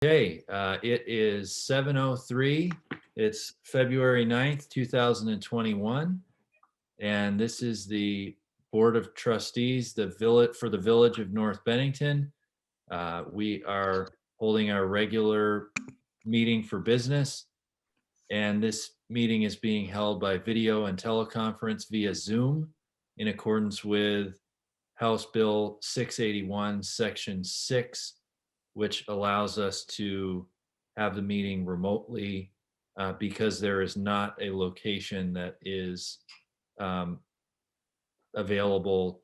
Okay, it is 7:03. It's February 9th, 2021. And this is the Board of Trustees, for the Village of North Bennington. We are holding our regular meeting for business. And this meeting is being held by video and teleconference via Zoom in accordance with House Bill 681, Section 6, which allows us to have the meeting remotely because there is not a location that is available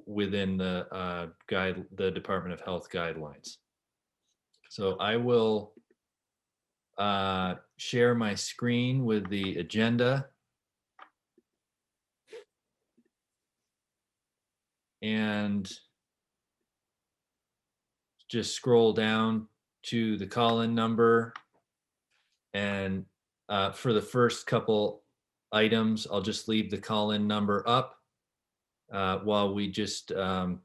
within the Department of Health guidelines. So I will share my screen with the agenda. And just scroll down to the call-in number. And for the first couple items, I'll just leave the call-in number up while we just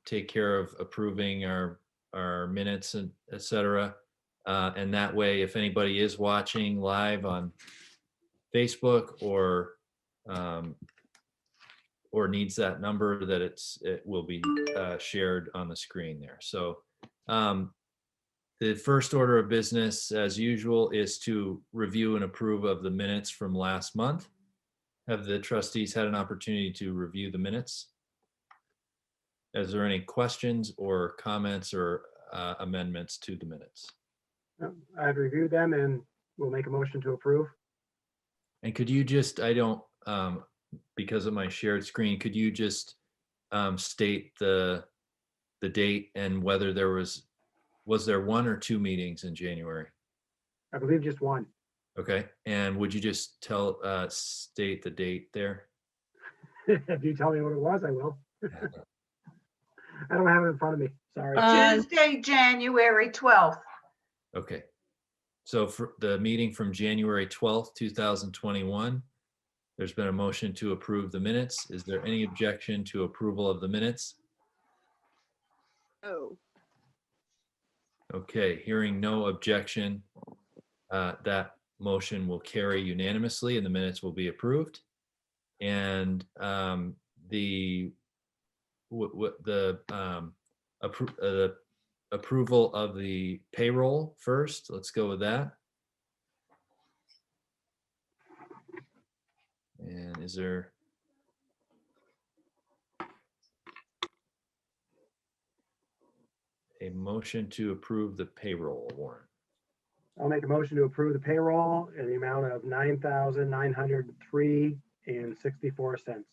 take care of approving our minutes and et cetera. And that way, if anybody is watching live on Facebook or needs that number, that it will be shared on the screen there. So the first order of business, as usual, is to review and approve of the minutes from last month. Have the trustees had an opportunity to review the minutes? Is there any questions or comments or amendments to the minutes? I've reviewed them and we'll make a motion to approve. And could you just, I don't, because of my shared screen, could you just state the date and whether there was there one or two meetings in January? I believe just one. Okay, and would you just state the date there? If you tell me what it was, I will. I don't have it in front of me, sorry. Tuesday, January 12th. Okay, so for the meeting from January 12th, 2021, there's been a motion to approve the minutes. Is there any objection to approval of the minutes? No. Okay, hearing no objection, that motion will carry unanimously and the minutes will be approved. And the approval of the payroll first, let's go with that. And is there a motion to approve the payroll warrant? I'll make a motion to approve the payroll in the amount of $9,903.64.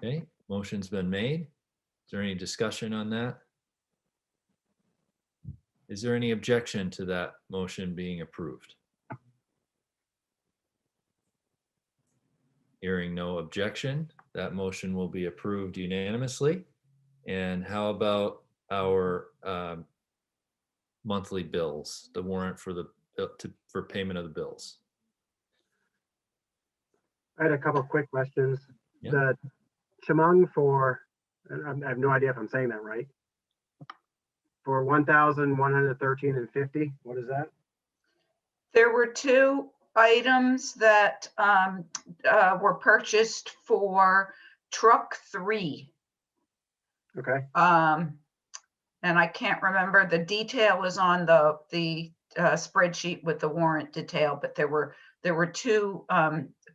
Okay, motion's been made. Is there any discussion on that? Is there any objection to that motion being approved? Hearing no objection, that motion will be approved unanimously. And how about our monthly bills, the warrant for for payment of the bills? I had a couple of quick questions. Yeah. The Chemung for, I have no idea if I'm saying that right, for $1,113.50, what is that? There were two items that were purchased for truck 3. Okay, and I can't remember, the detail is on the spreadsheet with the warrant detail, but there were two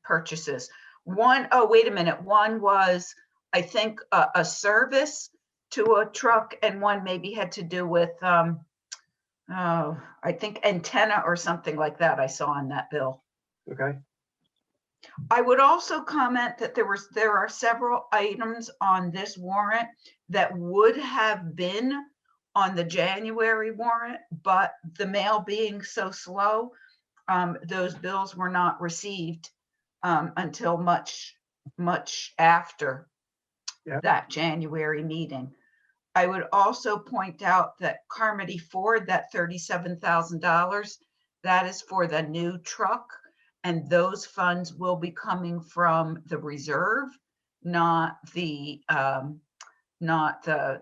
purchases. One, oh, wait a minute. One was, I think, a service to a truck, and one maybe had to do with, I think antenna or something like that I saw on that bill. okay. I would also comment that there are several items on this warrant that would have been on the January warrant, but the mail being so slow, those bills were not received until much after that January meeting. I would also point out that Carmody Ford, that $37,000, that is for the new truck. And those funds will be coming from the reserve, not the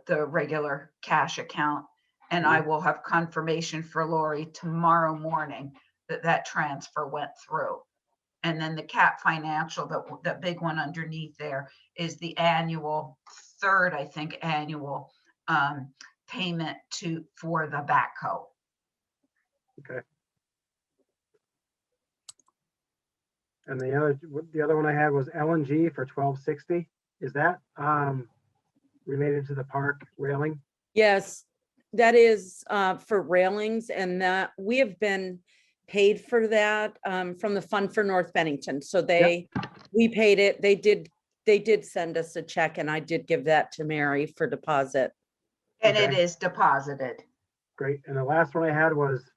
regular cash account. And I will have confirmation for Lori tomorrow morning that that transfer went through. And then the cap financial, the big one underneath there is the annual, third, I think, annual payment for the backhoe. Okay. And the other one I had was LNG for 1260. Is that related to the park railing? Yes, that is for railings, and that we have been paid for that from the Fund for North Bennington. So we paid it. They did send us a check, and I did give that to Mary for deposit. And it Okay. is deposited. Great. And the last one I had was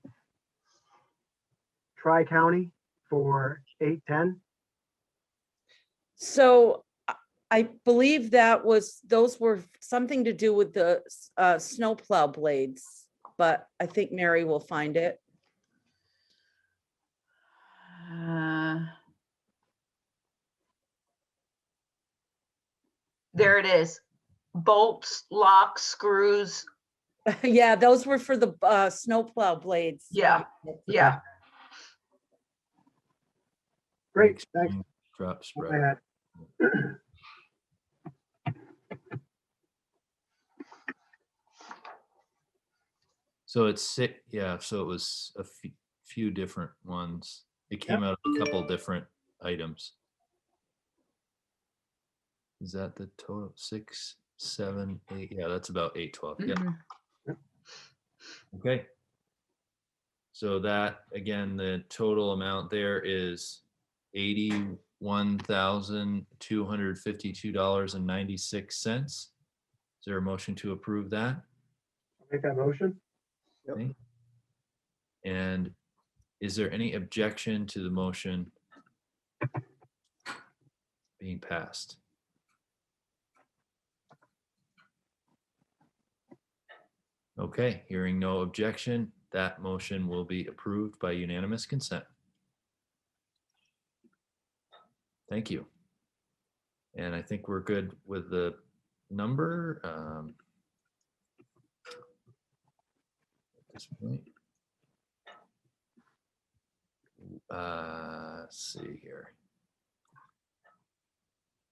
Tri-County for 810. So I believe those were something to do with the snowplow blades, but I think Mary will find it. There it is. Bolts, locks, screws. Yeah, those were for the snowplow blades. Yeah. Yeah. Great. Thanks. Drop That's spread. what I had. So it's sick, yeah, so it was a few different ones. It came out of a couple different items. Is that the total? 6, 7, 8? Yeah, that's about 812. Yeah. Mhm. Okay. So that, again, the total amount there is $81,252.96. Is there a motion to approve that? I'll make that motion. Okay. And is there any objection to the motion being passed? Okay, hearing no objection, that motion will be approved by unanimous consent. Thank you. And I think we're good with the number. At this point. Let's see here.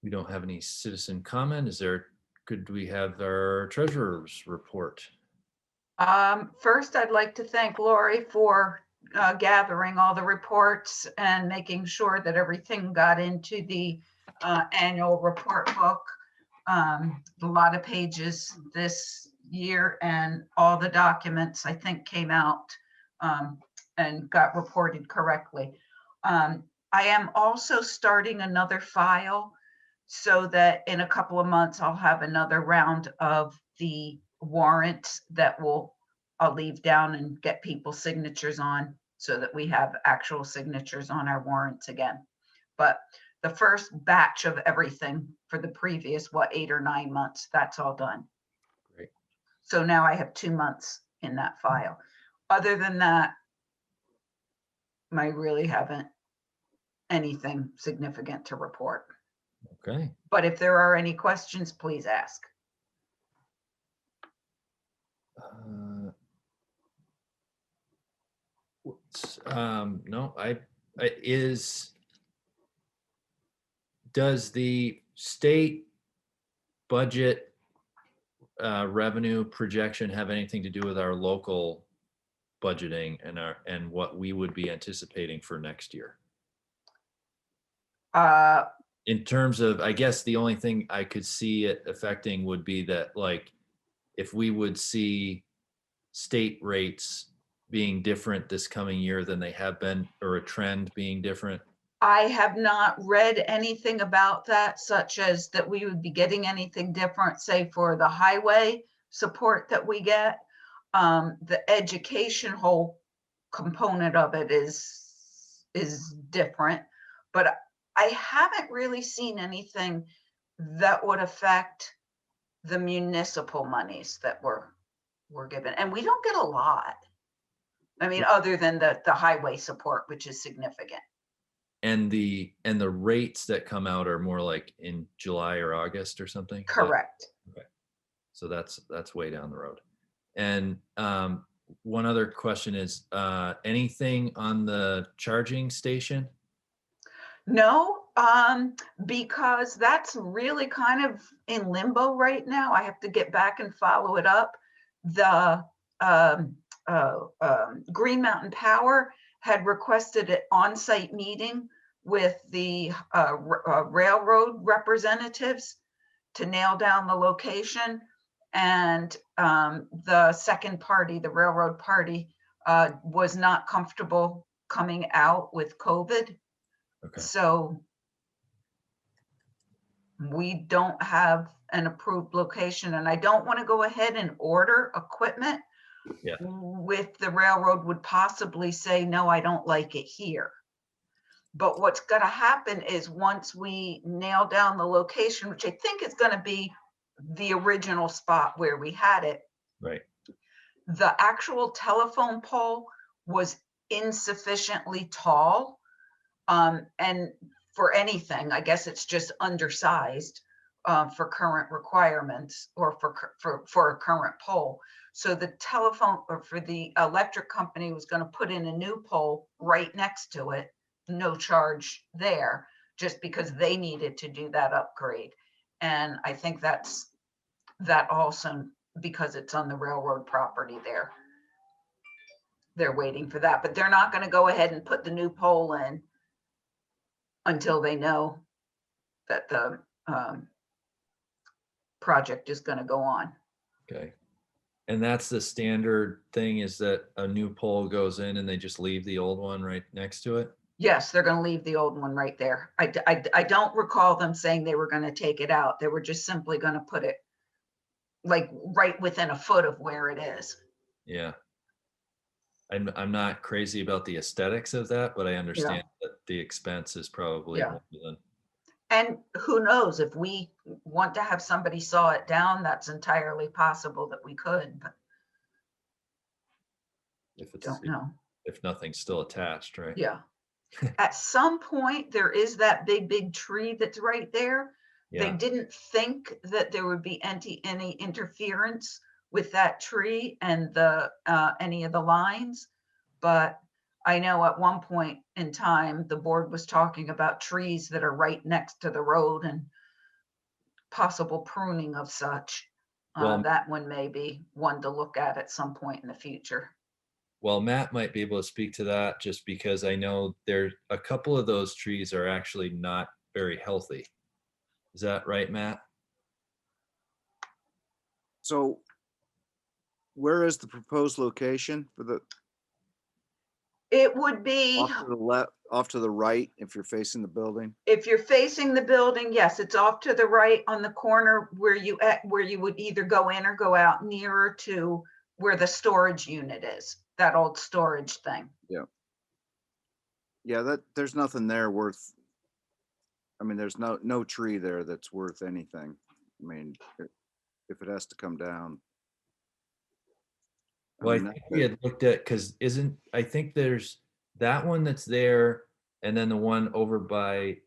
We don't have any citizen comment. Could we have our treasurer's report? First, I'd like to thank Lori for gathering all the reports and making sure that everything got into the annual report book. A lot of pages this year, and all the documents, I think, came out and got reported correctly. I am also starting another file so that in a couple of months, I'll have another round of the warrants that I'll leave down and get people's signatures on so that we have actual signatures on our warrants again. But the first batch of everything for the previous, 8 or 9 months, that's all done. Great. So now I have 2 months in that file. Other than that, I really haven't anything significant to report. Okay. But if there are any questions, please ask. No, does the state budget revenue projection have anything to do with our local budgeting and what we would be anticipating for next year? In terms of, I guess the only thing I could see it affecting would be that, like, if we would see state rates being different this coming year than they have been, or a trend being different. I have not read anything about that, such as that we would be getting anything different, say for the highway support that we get. The education whole component of it is different, but I haven't really seen anything that would affect the municipal monies that we're given, and we don't get a lot. I mean, other than the highway support, which is significant. And the rates that come out are more like in July or August or something? Correct. Okay. So that's way down the road. And one other question is, anything on the charging station? No, because that's really kind of in limbo right now. I have to get back and follow it up. The Green Mountain Power had requested an on-site meeting with the railroad representatives to nail down the location. And the second party, the railroad party, was not comfortable coming out with COVID. Okay. So we don't have an approved location, and I don't want to go ahead and order equipment Yeah. with the railroad would possibly say, no, I don't like it here. But what's going to happen is once we nail down the location, which I think is going to be the original spot where we had it, Right. the actual telephone pole was insufficiently tall. And for anything, I guess it's just undersized for current requirements or for a current pole. So the telephone or for the electric company was going to put in a new pole right next to it, no charge there, just because they needed to do that upgrade. And I think that's that also because it's on the railroad property there. They're waiting for that, but they're not going to go ahead and put the new pole in until they know that the project is going to go on. Okay. And that's the standard thing, is that a new pole goes in and they just leave the old one right next to it? Yes, they're going to leave the old one right there. I don't recall them saying they were going to take it out. They were just simply going to put it like right within a foot of where it is. Yeah. I'm not crazy about the aesthetics of that, but I understand that the expense is probably Yeah. more than, And who knows, if we want to have somebody saw it down, that's entirely possible that we could, but if it's, don't know. if nothing's still attached, right? Yeah. At some point, there is that big tree that's right there. They Yeah. didn't think that there would be any interference with that tree and the any of the lines. But I know at one point in time, the board was talking about trees that are right next to the road and possible pruning of such. Well- That one may be one to look at some point in the future. Well, Matt might be able to speak to that, just because I know there, a couple of those trees are actually not very healthy. Is that right, Matt? So where is the proposed location for the, It would be, off to the left, off to the right, if you're facing the building? if you're facing the building, yes, it's off to the right on the corner where you would either go in or go out nearer to where the storage unit is, that old storage thing. Yeah, that, there's nothing there worth, I mean, there's no tree there that's worth anything. I mean, if it has to come down. Well, I mean, think we had looked at, because I think there's that one that's there, and then the one over by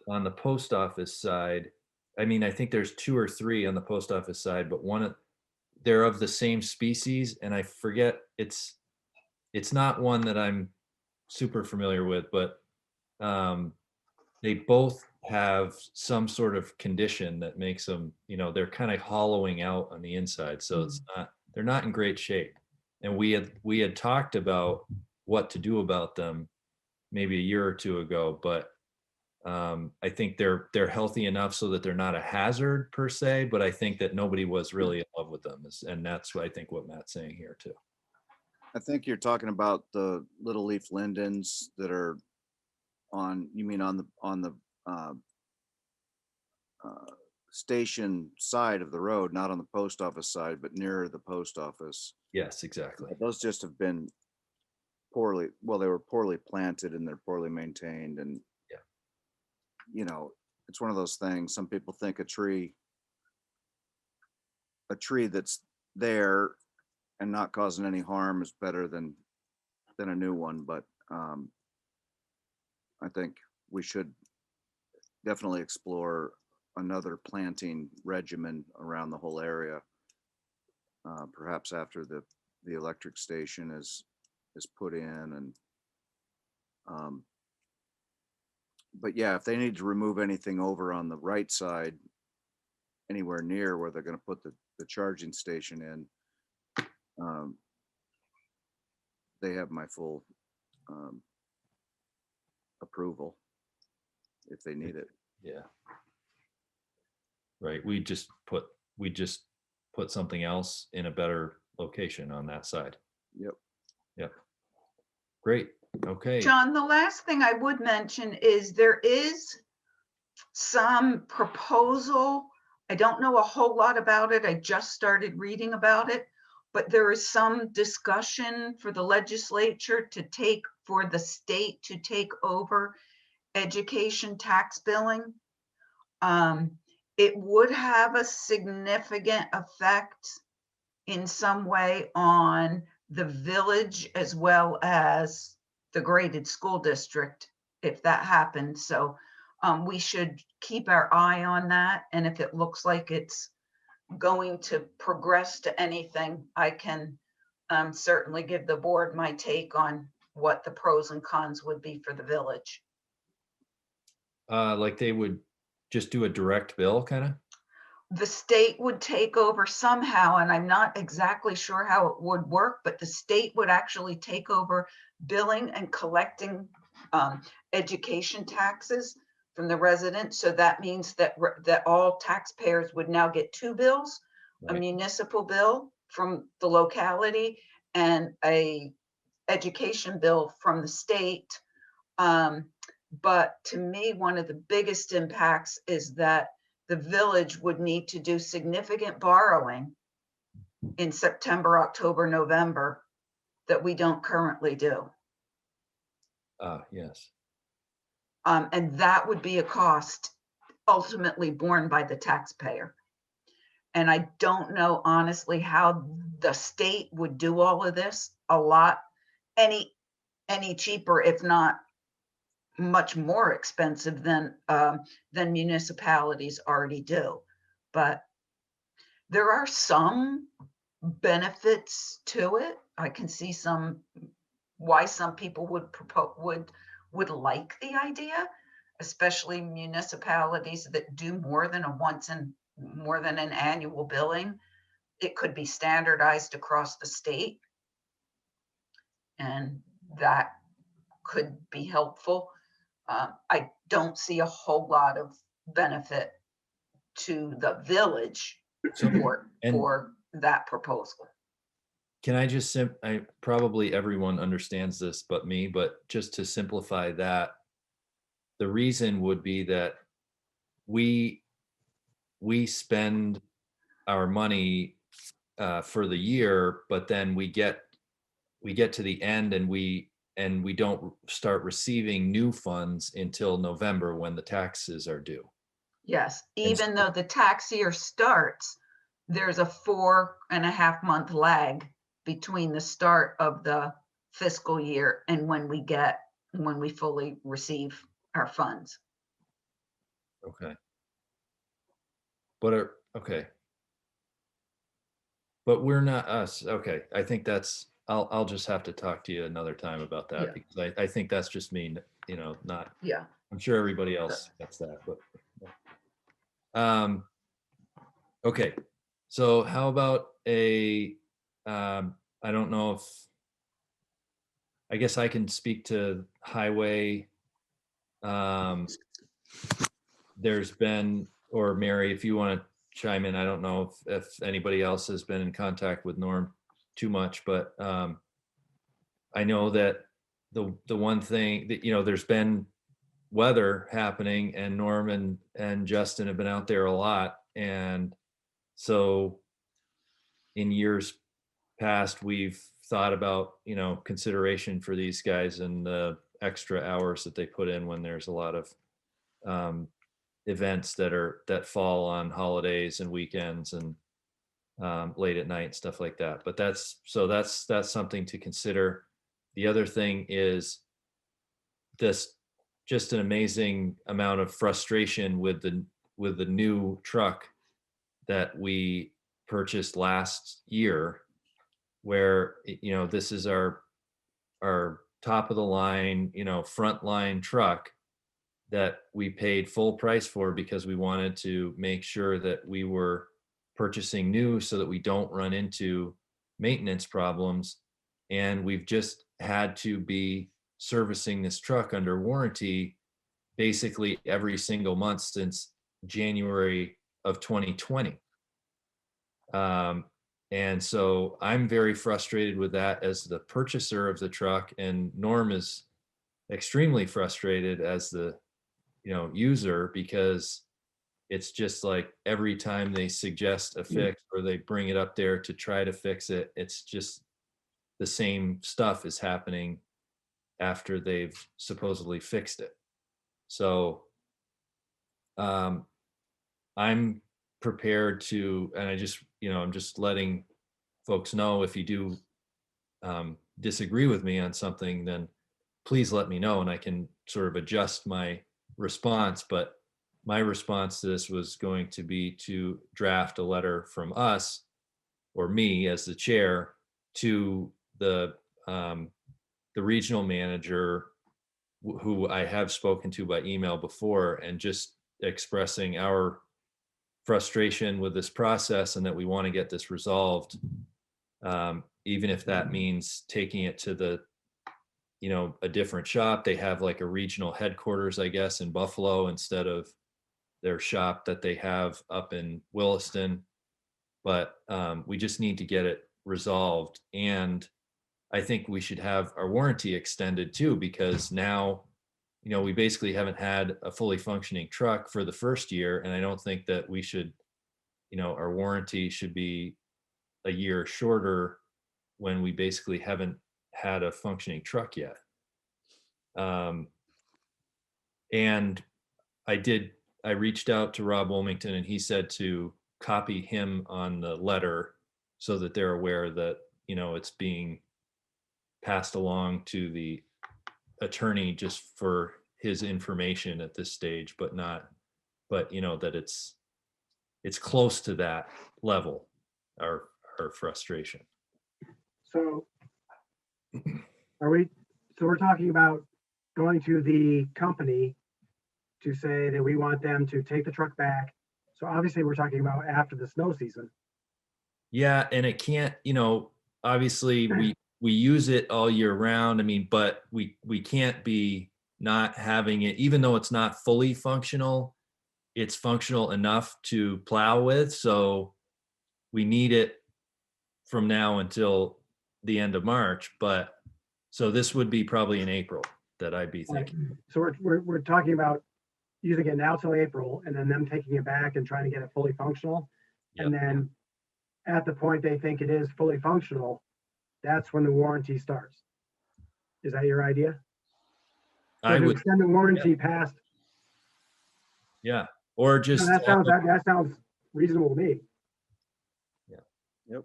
on the post office side. I mean, I think there's 2 or 3 on the post office side, but they're of the same species, and I forget, it's not one that I'm super familiar with, but they both have some sort of condition that makes them, they're kind of hollowing out on the inside, so they're not in great shape. And we had talked about what to do about them maybe a year or 2 ago, but I think they're healthy enough so that they're not a hazard per se, but I think that nobody was really in love with them, and that's what I think what Matt's saying here too. I think you're talking about the little leaf lindens that are on, you mean on the station side of the road, not on the post office side, but nearer the post office. Yes, exactly. Those just have been poorly, well, they were poorly planted and they're poorly maintained, and Yeah. It's one of those things. Some people think a tree that's there and not causing any harm is better than a new one, but I think we should definitely explore another planting regimen around the whole area. perhaps after the electric station is put in and, but yeah, if they need to remove anything over on the right side, anywhere near where they're gonna put the charging station in, they have my full, approval if they need it. Yeah. Right, we just put something else in a better location on that side. Yep. Yep. Great, okay. John, the last thing I would mention is there is some proposal. I don't know a whole lot about it. I just started reading about it, but there is some discussion for the legislature for the state to take over education tax billing. It would have a significant effect in some way on the village as well as the graded school district if that happens. So we should keep our eye on that. And if it looks like it's going to progress to anything, I can certainly give the board my take on what the pros and cons would be for the village. Like they would just do a direct bill, kind of? The state would take over somehow, and I'm not exactly sure how it would work, but the state would actually take over billing and collecting education taxes from the residents. So that means that all taxpayers would now get two bills, a Right. municipal bill from the locality and a education bill from the state. But to me, one of the biggest impacts is that the village would need to do significant borrowing in September, October, November that we don't currently do. Yes. And that would be a cost ultimately borne by the taxpayer. And I don't know honestly how the state would do all of this any cheaper, if not much more expensive than municipalities already do. But there are some benefits to it. I can see why some people would like the idea, especially municipalities that do more than an annual billing. It could be standardized across the state, and that could be helpful. I don't see a whole lot of benefit to the village So, and for that proposal. can I just probably everyone understands this but me, but just to simplify that, the reason would be that we spend our money for the year, but then we get to the end and we don't start receiving new funds until November when the taxes are due. Yes, even though the tax year starts, there's a 4.5 month lag between the start of the fiscal year and when we fully receive our funds. Okay. But okay. But we're not us. Okay. I think I'll just have to talk to you another time about that, Yeah. because I think that's just me, not, Yeah. I'm sure everybody else gets that, but. Okay. So how about I don't know if, I guess I can speak to highway. There's been, or Mary, if you want to chime in, I don't know if anybody else has been in contact with Norm too much, but I know that the one thing that, there's been weather happening, and Norm and Justin have been out there a lot. And so in years past, we've thought about, consideration for these guys and the extra hours that they put in when there's a lot of events that fall on holidays and weekends and late at night, stuff like that. But that's something to consider. The other thing is this, just an amazing amount of frustration with the new truck that we purchased last year, where, you know, this is our top of the line, you know, frontline truck that we paid full price for because we wanted to make sure that we were purchasing new so that we don't run into maintenance problems. And we've just had to be servicing this truck under warranty basically every single month since January of 2020. And so I'm very frustrated with that as the purchaser of the truck, and Norm is extremely frustrated as the, you know, user, because it's just like every time they suggest a fix or they bring it up there to try to fix it, it's just the same stuff is happening after they've supposedly fixed it. So I'm prepared to, and I just, you know, I'm just letting folks know, if you do disagree with me on something, then please let me know and I can sort of adjust my response. But my response to this was going to be to draft a letter from us, or me as the chair, to the regional manager who I have spoken to by email before, and just expressing our frustration with this process and that we want to get this resolved, even if that means taking it to the, you know, a different shop. They have like a regional headquarters, I guess, in Buffalo instead of their shop that they have up in Williston. But we just need to get it resolved. And I think we should have our warranty extended too, because now, you know, we basically haven't had a fully functioning truck for the first year. And I don't think that we should, you know, our warranty should be a year shorter when we basically haven't had a functioning truck yet. And I reached out to Rob Wilmington, and he said to copy him on the letter so that they're aware that, you know, it's being passed along to the attorney just for his information at this stage, but you know, that it's close to that level, our frustration. So we're talking about going to the company to say that we want them to take the truck back. So obviously we're talking about after the snow season. Yeah, and it can't, you know, obviously we use it all year round. I mean, but we can't be not having it, even though it's not fully functional, it's functional enough to plow with. So we need it from now until the end of March. But so this would be probably in April that I'd be thinking. So we're talking about using it now till April, and then them taking it back and trying to get it fully functional. And then at the point they think it is fully functional, that's when the warranty starts. Is that your idea? So I to would, extend the warranty past. yeah, or just That sounds reasonable to me. Yep.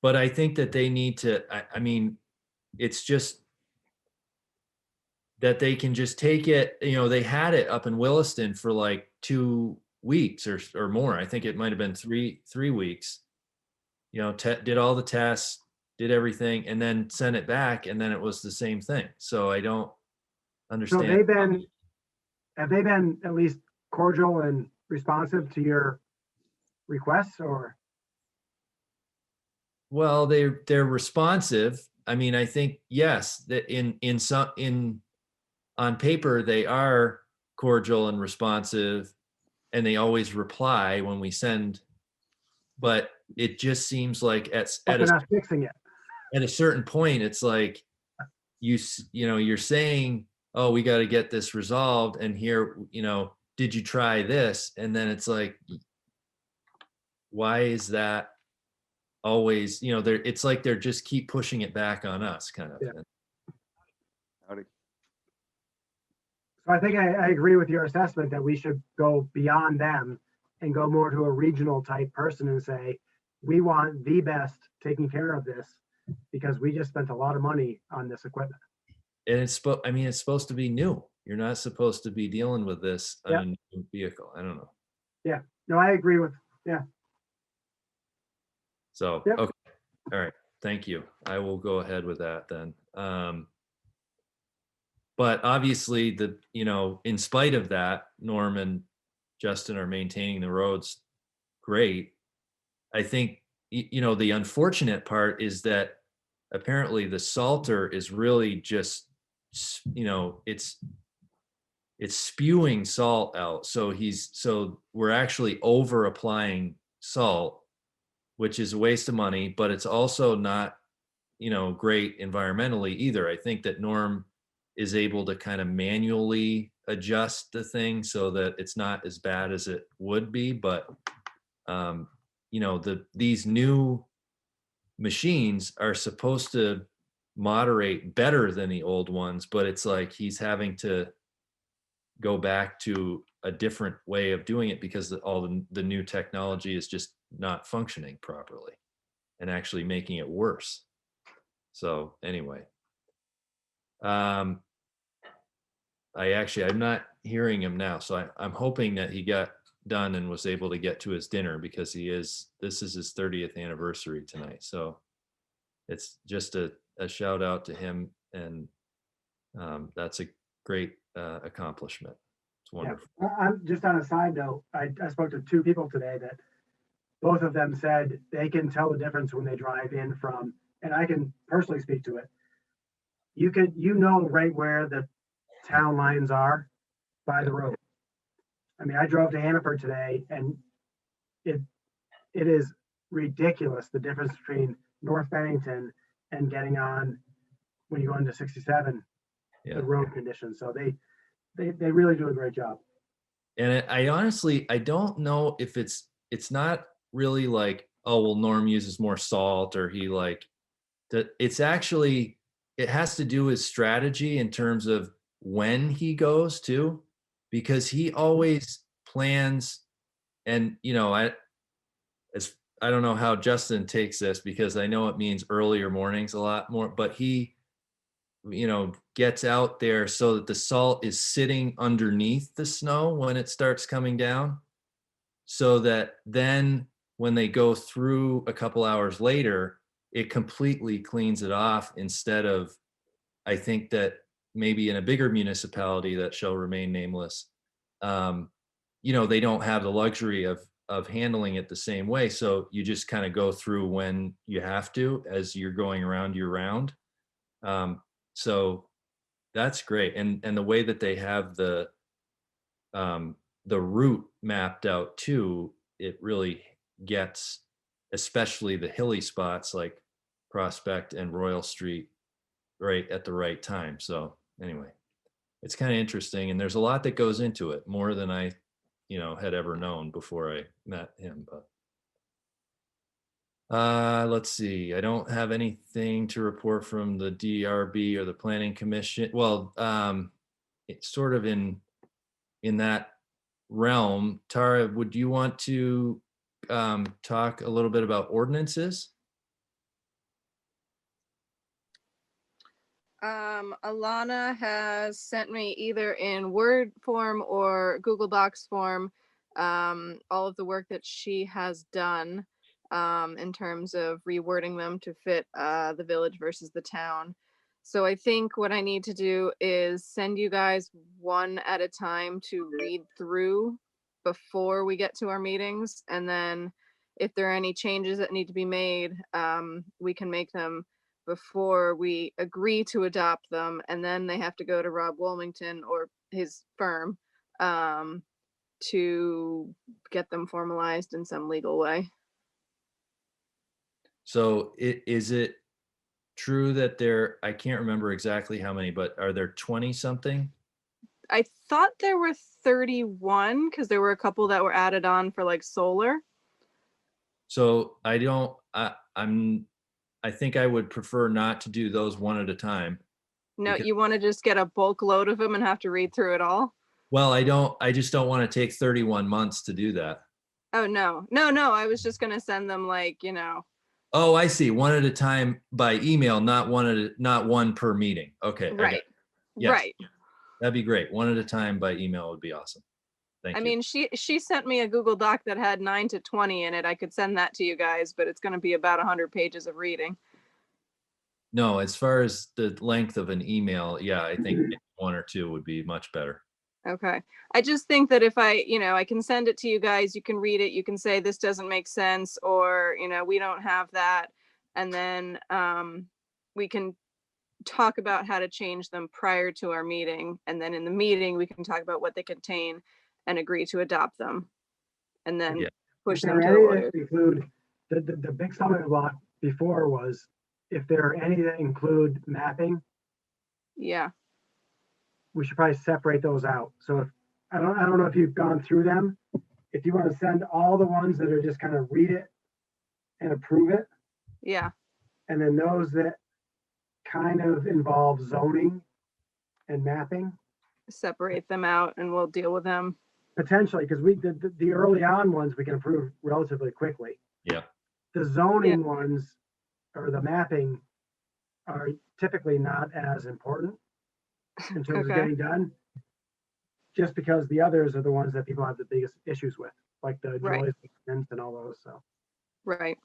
but I think that they need to, I mean, it's just that they can just take it, you know, they had it up in Williston for like 2 weeks or more. I think it might have been three weeks, you know, did all the tests, did everything, and then sent it back, and then it was the same thing. So I don't So understand. have they been at least cordial and responsive to your requests, or? Well, they're responsive. I mean, I think, yes, that on paper they are cordial and responsive, and they always reply when we send, but it just seems like But they're not fixing it. at a certain point, it's like you know, you're saying, oh, we got to get this resolved, and here, you know, did you try this? And then it's like, why is that always, you know, it's like they're just keep pushing it back on us, kind of. Yeah. Howdy. So I think I agree with your assessment that we should go beyond them and go more to a regional type person and say, we want the best taking care of this because we just spent a lot of money on this equipment. And it's supposed to be new. You're not supposed to be dealing with this on a new vehicle. I don't know. No, I agree with, So, Yep. okay, all right, thank you. I will go ahead with that then. But obviously in spite of that, Norm and Justin are maintaining the roads great. I think, the unfortunate part is that apparently the salter is really just, it's spewing salt out. So we're actually over applying salt, which is a waste of money, but it's also not, great environmentally either. I think that Norm is able to kind of manually adjust the thing so that it's not as bad as it would be. But, these new machines are supposed to moderate better than the old ones, but it's like he's having to go back to a different way of doing it because all the new technology is just not functioning properly and actually making it worse. So anyway, I'm not hearing him now, so I'm hoping that he got done and was able to get to his dinner because this is his 30th anniversary tonight. So it's just a shout out to him, and that's a great accomplishment. It's Yeah. wonderful. I'm just on a side note, I spoke to two people today that both of them said they can tell the difference when they drive in from, and I can personally speak to it. You know right where the town lines are by the road. I mean, I drove to Hannaford today and it is ridiculous the difference between North Bennington and getting on when you go into 67, Yeah. the road conditions. So they really do a great job. And I honestly, I don't know if it's not really like, oh, well, Norm uses more salt or he it's actually, it has to do with strategy in terms of when he goes to, because he always plans. And, I don't know how Justin takes this because I know it means earlier mornings a lot more, but he, gets out there so that the salt is sitting underneath the snow when it starts coming down. So that then when they go through a couple hours later, it completely cleans it off instead of, I think that maybe in a bigger municipality that shall remain nameless, they don't have the luxury of handling it the same way. So you just kind of go through when you have to as you're going around your round. So that's great. And the way that they have the route mapped out too, it really gets, especially the hilly spots like Prospect and Royal Street, right at the right time. So anyway, it's kind of interesting, and there's a lot that goes into it, more than I had ever known before I met him. But let's see, I don't have anything to report from the DRB or the Planning Commission. Well, it's sort of in that realm. Tara, would you want to talk a little bit about ordinances? Alana has sent me either in Word form or Google Docs form all of the work that she has done in terms of rewording them to fit the village versus the town. So I think what I need to do is send you guys one at a time to read through before we get to our meetings. And then if there are any changes that need to be made, we can make them before we agree to adopt them, and then they have to go to Rob Wilmington or his firm to get them formalized in some legal way. So is it true that I can't remember exactly how many, but are there 20 something? I thought there were 31 because there were a couple that were added on for like solar. So I think I would prefer not to do those one at a time. No, Because- you want to just get a bulk load of them and have to read through it all? Well, I just don't want to take 31 months to do that. Oh, no. I was just going to send them Oh, I see. One at a time by email, not one per meeting. Okay. I got right. it. Yes, Right. that'd be great. One at a time by email would be awesome. Thank I you. mean, she sent me a Google Doc that had 9 to 20 in it. I could send that to you guys, but it's going to be about 100 pages of reading. No, as far as the length of an email, yeah, I think one or two would be much better. Okay. I just think that if I can send it to you guys, you can read it, you can say this doesn't make sense, or, we don't have that. And then we can talk about how to change them prior to our meeting. And then in the meeting, we can talk about what they contain and agree to adopt them. And then Yeah. push If there them are to the any lawyers. that include, the big stumbling block before was if there are any that include mapping, Yeah. we should probably separate those out. So if, I don't know if you've gone through them. If you want to send all the ones that are just kind of read it and approve it, Yeah. and then those that kind of involve zoning and mapping, Separate them out and we'll deal with them. potentially, because the early on ones we can approve relatively quickly. Yeah. The zoning ones or the mapping are typically not as important in terms of Okay. getting done, just because the others are the ones that people have the biggest issues with, like the Right. noise and all those. So Right.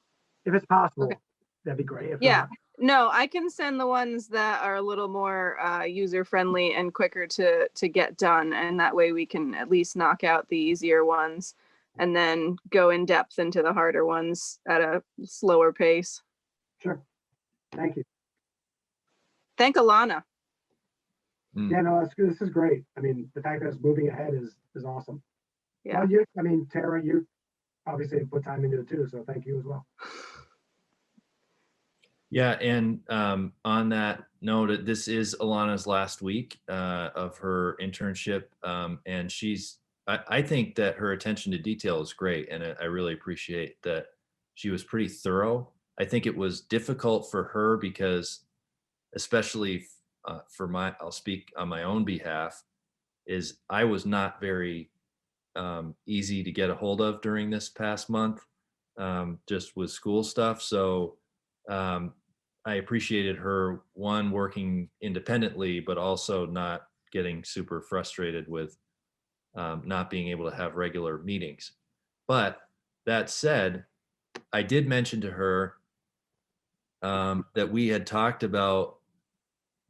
if it's possible, Okay. that'd be great. If Yeah. not, No, I can send the ones that are a little more user friendly and quicker to get done, and that way we can at least knock out the easier ones and then go in depth into the harder ones at a slower pace. sure. Thank you. Thank Alana. Mm. Yeah, no, that's good. This is great. I mean, the fact that it's moving ahead is awesome. Yeah. Well, Tara, you obviously put time into it too, so thank you as well. Yeah, and on that note, this is Alana's last week of her internship, and I think that her attention to detail is great, and I really appreciate that she was pretty thorough. I think it was difficult for her because, especially I'll speak on my own behalf, is I was not very easy to get a hold of during this past month, just with school stuff. So I appreciated her, one, working independently, but also not getting super frustrated with not being able to have regular meetings. But that said, I did mention to her that we had talked about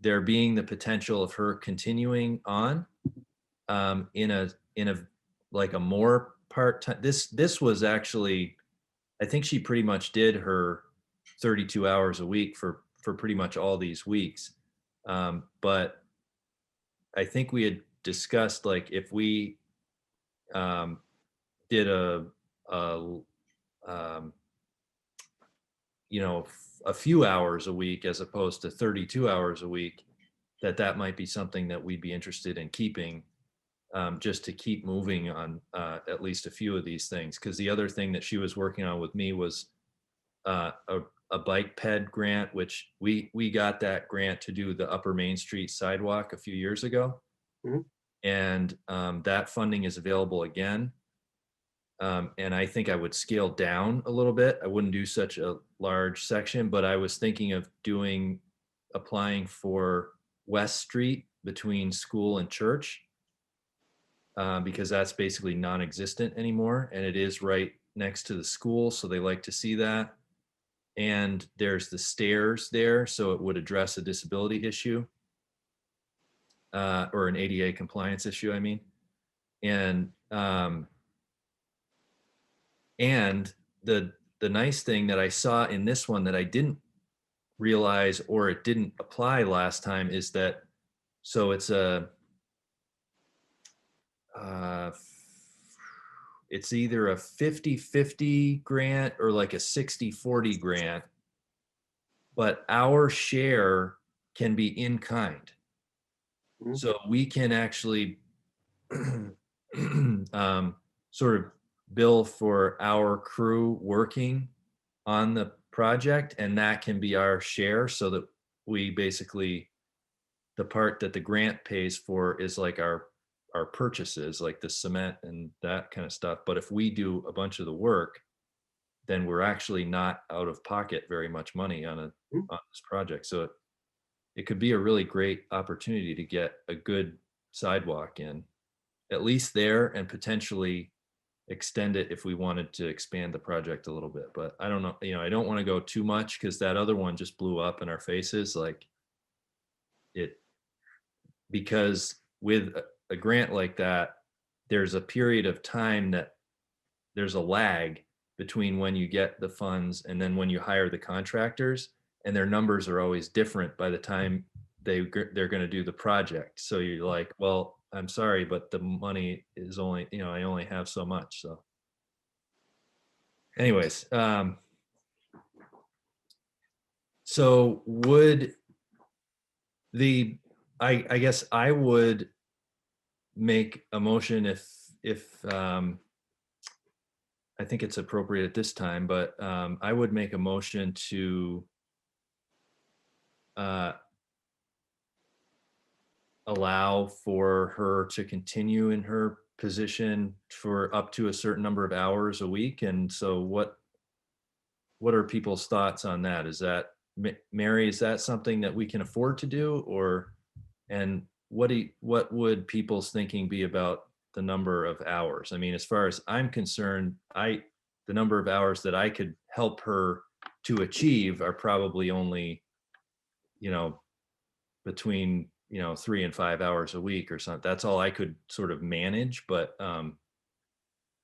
there being the potential of her continuing on in a like a more part-time. This was actually, I think she pretty much did her 32 hours a week for pretty much all these weeks. But I think we had discussed, like, if we did a a few hours a week as opposed to 32 hours a week, that might be something that we'd be interested in keeping, just to keep moving on at least a few of these things. Because the other thing that she was working on with me was a bike ped grant, which we got that grant to do the Upper Main Street sidewalk a few years ago. Mhm. And that funding is available again. And I think I would scale down a little bit. I wouldn't do such a large section, but I was thinking of applying for West Street between school and church, because that's basically non-existent anymore, and it is right next to the school, so they like to see that. And there's the stairs there, so it would address a disability issue, or an ADA compliance issue, I mean. And the nice thing that I saw in this one that I didn't realize, or it didn't apply last time, is that, so it's it's either a 50-50 grant or like a 60-40 grant, but our share can be in kind. Mhm. So we can actually sort of bill for our crew working on the project, and that can be our share, so that we basically, the part that the grant pays for is like our purchases, like the cement and that kind of stuff. But if we do a bunch of the work, then we're actually not out of pocket very much money on this project. So it could be a really great opportunity to get a good sidewalk in. at least there and potentially extend it if we wanted to expand the project a little bit. But I don't know, I don't want to go too much because that other one just blew up in our faces. Like because with a grant like that, there's a period of time that there's a lag between when you get the funds and then when you hire the contractors, and their numbers are always different by the time they're going to do the project. So you're like, well, I'm sorry, but the money is only, I only have so much. So anyways, so would I guess I would make a motion if I think it's appropriate at this time, but I would make a motion to allow for her to continue in her position for up to a certain number of hours a week. And so what are people's thoughts on that? Is that, Mary, is that something that we can afford to do? Or, and what would people's thinking be about the number of hours? I mean, as far as I'm concerned, the number of hours that I could help her to achieve are probably only, between 3 and 5 hours a week or something. That's all I could sort of manage. But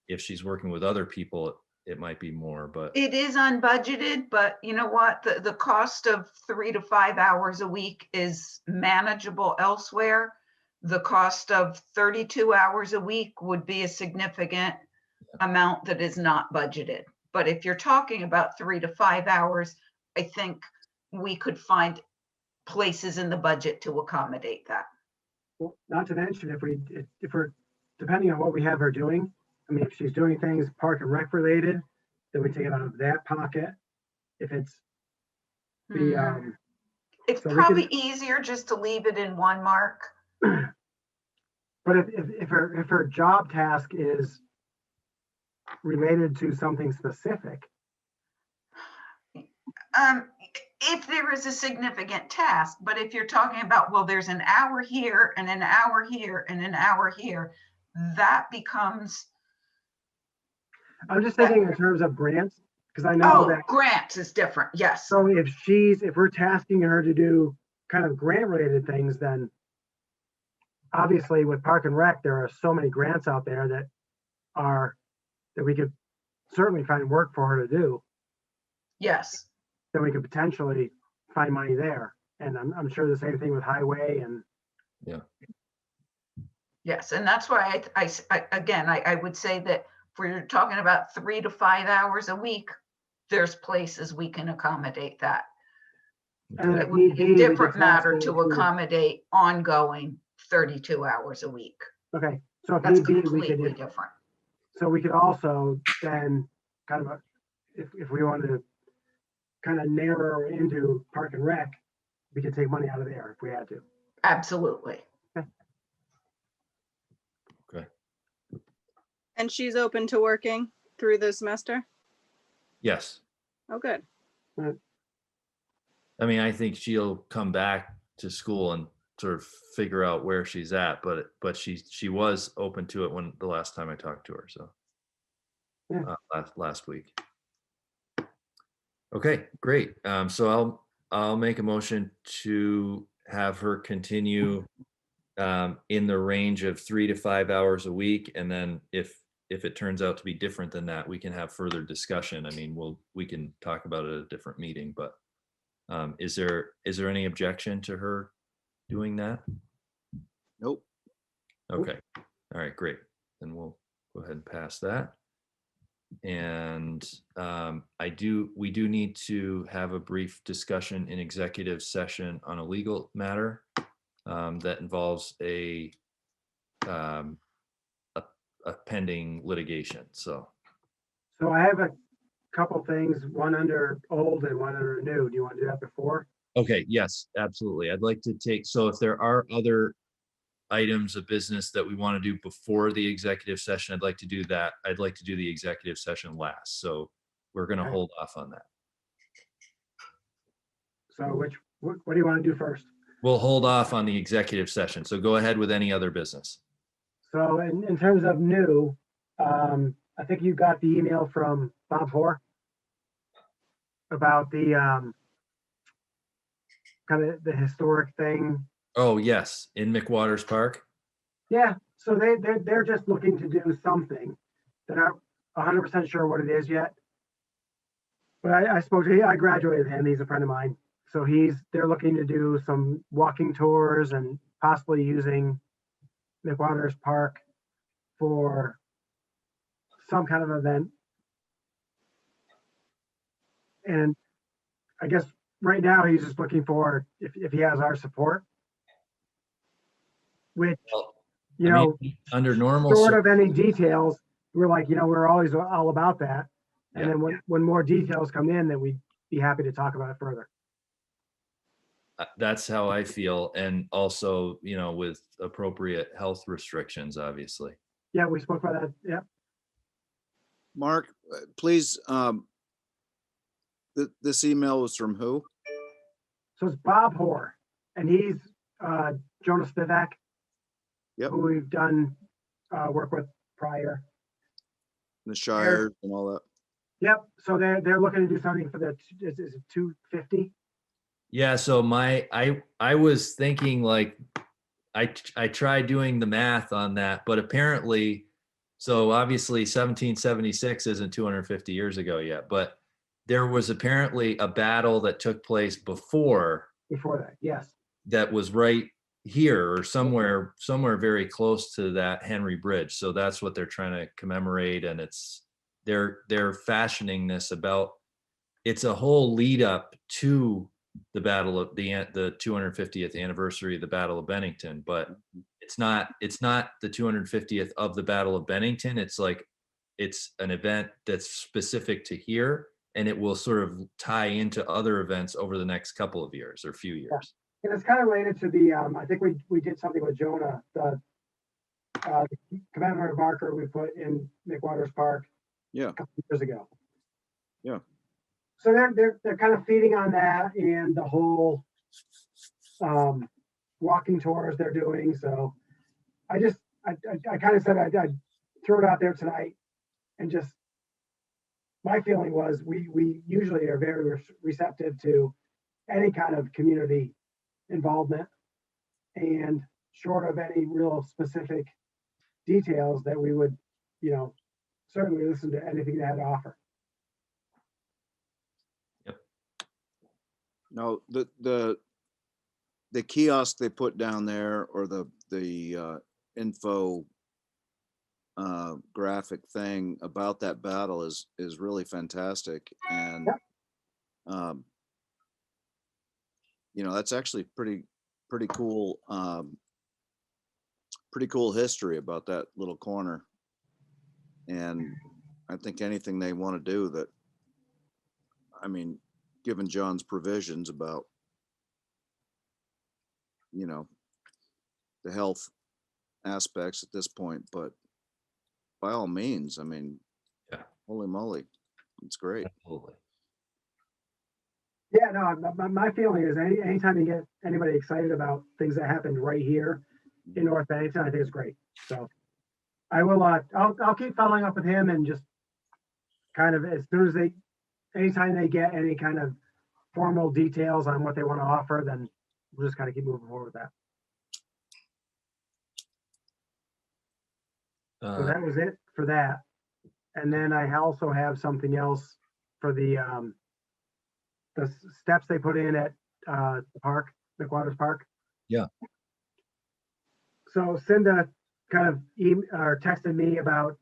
if she's working with other people, it might be more. But It is unbudgeted, but you know what? The cost of 3 to 5 hours a week is manageable elsewhere. The cost of 32 hours a week would be a significant amount that is not budgeted. But if you're talking about 3 to 5 hours, I think we could find places in the budget to accommodate that. Well, not to mention if we're, depending on what we have her doing, I mean, if she's doing things park and rec related, then we take it out of that pocket. If it's the, It's so we probably could- easier just to leave it in one, Mark. but if her job task is related to something specific, If there is a significant task, but if you're talking about, well, there's an hour here and an hour here and an hour here, that becomes, I'm just thinking in terms of grants, because I know oh, that. grants is different. Yes. So if we're tasking her to do kind of grant related things, then obviously with Park and Rec, there are so many grants out there that we could certainly find work for her to do. Yes. Then we could potentially find money there. And I'm sure the same thing with highway and. Yes. And that's why I would say that if we're talking about 3 to 5 hours a week, there's places we can accommodate that. And It if would need be be, a we could different task matter her to accommodate ongoing 32 hours a week. Okay, so if That's need be, we completely could, different. so we could also then kind of, if we wanted to kind of narrow into Park and Rec, we could take money out of there if we had to. Absolutely. okay. And she's open to working through the semester? Yes. Oh, good. I mean, I think she'll come back to school and sort of figure out where she's at, but she was open to it when the last time I talked to her. So Yeah. last week. Okay, great. So I'll make a motion to have her continue in the range of 3 to 5 hours a week, and then if it turns out to be different than that, we can have further discussion. I mean, we can talk about it at a different meeting, but is there any objection to her doing that? Nope. Okay. All right, great. Then we'll go ahead and pass that. And we do need to have a brief discussion in executive session on a legal matter that involves a pending litigation. So I have a couple things, one under old and one under new. Do you want to do that before? okay, yes, absolutely. I'd like to so if there are other items of business that we want to do before the executive session, I'd like to do that. I'd like to do the executive session last. So we're going to Okay. hold off on that. So what do you want to do first? We'll hold off on the executive session. So go ahead with any other business. So in terms of new, I think you got the email from Bob Hoare about the kind of the historic thing. Oh, yes, in McWaters Park. Yeah, so they're just looking to do something. They're not 100% sure what it is yet. But I spoke to I graduated him. He's a friend of mine. So they're looking to do some walking tours and possibly using McWaters Park for some kind of event. And I guess right now he's just looking for if he has our support, which, Well, you I know, mean, under normal, short of any details, we're like, we're always all about that. And Yeah. then when more details come in, then we'd be happy to talk about it further. that's how I feel. And also, with appropriate health restrictions, obviously. Yeah, we spoke about that. Yeah. Mark, please, this email was from who? So it's Bob Hoare, and he's Jonas Spivak, Yep. who we've done work with prior. The Shire and all that. Yep. So they're looking to do something for is it 250? Yeah. So I was thinking like, I tried doing the math on that, but apparently, so obviously 1776 isn't 250 years ago yet, but there was apparently a battle that took place before Before that, yes. that was right here or somewhere very close to that Henry Bridge. So that's what they're trying to commemorate. And they're fashioning this about, it's a whole lead up to the battle of the 250th anniversary of the Battle of Bennington, but it's not the 250th of the Battle of Bennington. It's like, it's an event that's specific to here, and it will sort of tie into other events over the next couple of years or few years. And it's kind of related to the, I think we did something with Jonah, the commemorative marker we put in McWaters Park Yeah. a couple of years ago. Yeah. So they're kind of feeding on that and the whole walking tours they're doing. So I kind of said I'd throw it out there tonight, and just my feeling was we usually are very receptive to any kind of community involvement, and short of any real specific details, that we would, certainly listen to anything they had to offer. No, the kiosk they put down there, or the info graphic thing about that battle is really fantastic. And that's actually pretty cool, pretty cool history about that little corner. And I think anything they want to do that, I mean, given John's provisions about, the health aspects at this point, but by all means, I mean, Yeah. Holy moly, it's great. Absolutely. Yeah, no, my feeling is anytime you get anybody excited about things that happened right here in North Bennington, I think it's great. So I will, I'll keep following up with him, and just kind of as soon as anytime they get any kind of formal details on what they want to offer, then we'll just kind of keep moving forward with that. So that was it for that. And then I also have something else for the steps they put in at the park, McWaters Park. Yeah. So Cinda kind of texted me about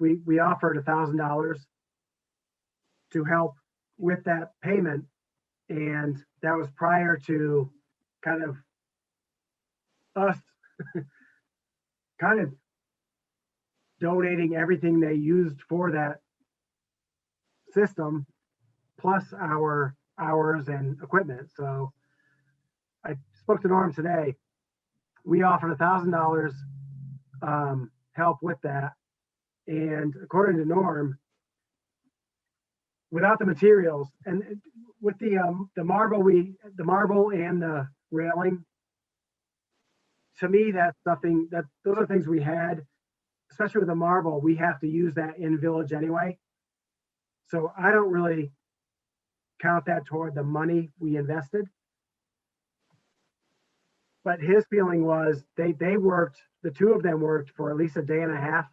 we offered $1,000 to help with that payment, and that was prior to kind of us kind of donating everything they used for that system, plus our hours and equipment. So I spoke to Norm today. We offered $1,000 help with that. And according to Norm, without the materials and with the marble and the railing, to me, that's something that, those are things we had, especially with the marble, we have to use that in village anyway. So I don't really count that toward the money we invested. But his feeling was they worked, the two of them worked for at least a day and a half,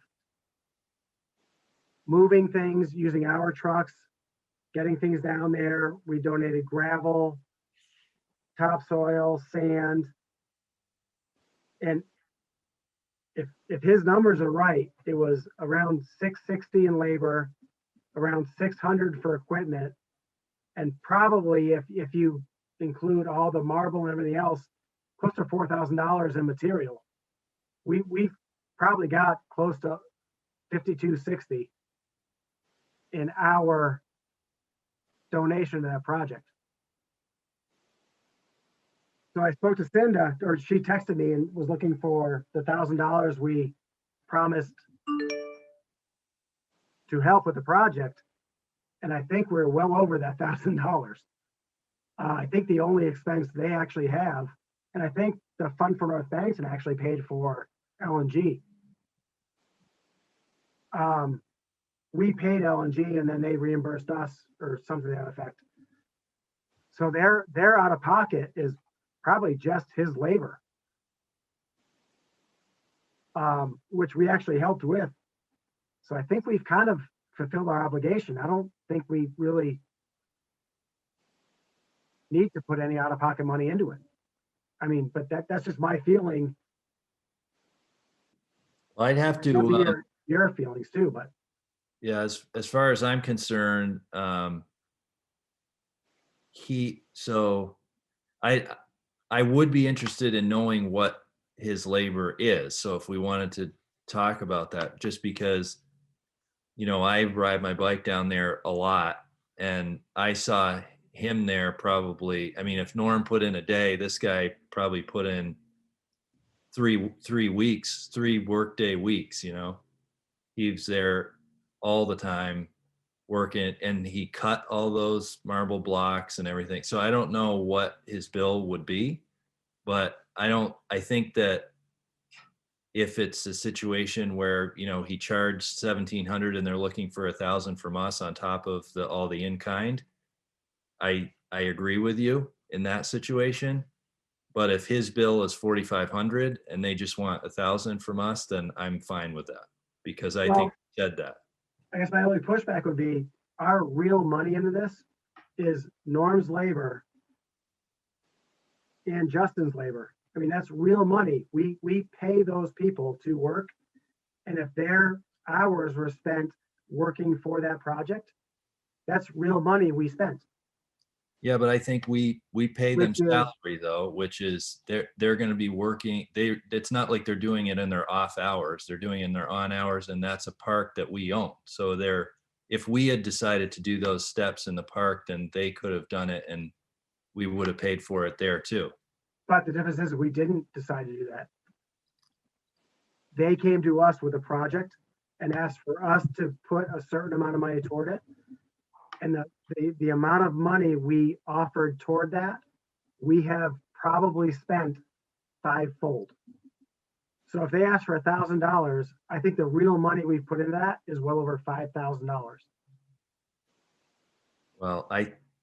moving things, using our trucks, getting things down there. We donated gravel, topsoil, sand. And if his numbers are right, it was around 660 in labor, around 600 for equipment. And probably if you include all the marble and everything else, close to $4,000 in material. We probably got close to 5260 in our donation to that project. So I spoke to Cinda, or she texted me and was looking for the $1,000 we promised to help with the project. And I think we're well over that $1,000. I think the only expense they actually have, and I think the Fund for North Bennington actually paid for LNG. We paid LNG and then they reimbursed us or something to that effect. So their out of pocket is probably just his labor, which we actually helped with. So I think we've kind of fulfilled our obligation. I don't think we really need to put any out of pocket money into it. I mean, but that's just my feeling. I'd have Up to, to your feelings too, but yeah, as far as I'm concerned, so I would be interested in knowing what his labor is. So if we wanted to talk about that, just because, you know, I ride my bike down there a lot and I saw him there probably, I mean, if Norm put in a day, this guy probably put in three weeks, 3 workday weeks, you know. He was there all the time working, and he cut all those marble blocks and everything. So I don't know what his bill would be, but I think that if it's a situation where, you know, he charged 1,700 and they're looking for 1,000 from us on top of all the in-kind, I agree with you in that situation. But if his bill is 4,500 and they just want 1,000 from us, then I'm fine with that, because I think he said that. I guess my only pushback would be our real money into this is Norm's labor and Justin's labor. I mean, that's real money. We pay those people to work. And if their hours were spent working for that project, that's real money we spent. Yeah, but I think we pay them Which is- salary though, which is they're going to be working. It's not like they're doing it in their off hours. They're doing it in their on hours, and that's a park that we own. So if we had decided to do those steps in the park, then they could have done it, and we would have paid for it there too. But the difference is we didn't decide to do that. They came to us with a project and asked for us to put a certain amount of money toward it. And the amount of money we offered toward that, we have probably spent 5-fold. So if they ask for $1,000, I think the real money we've put into that is well over $5,000. Well,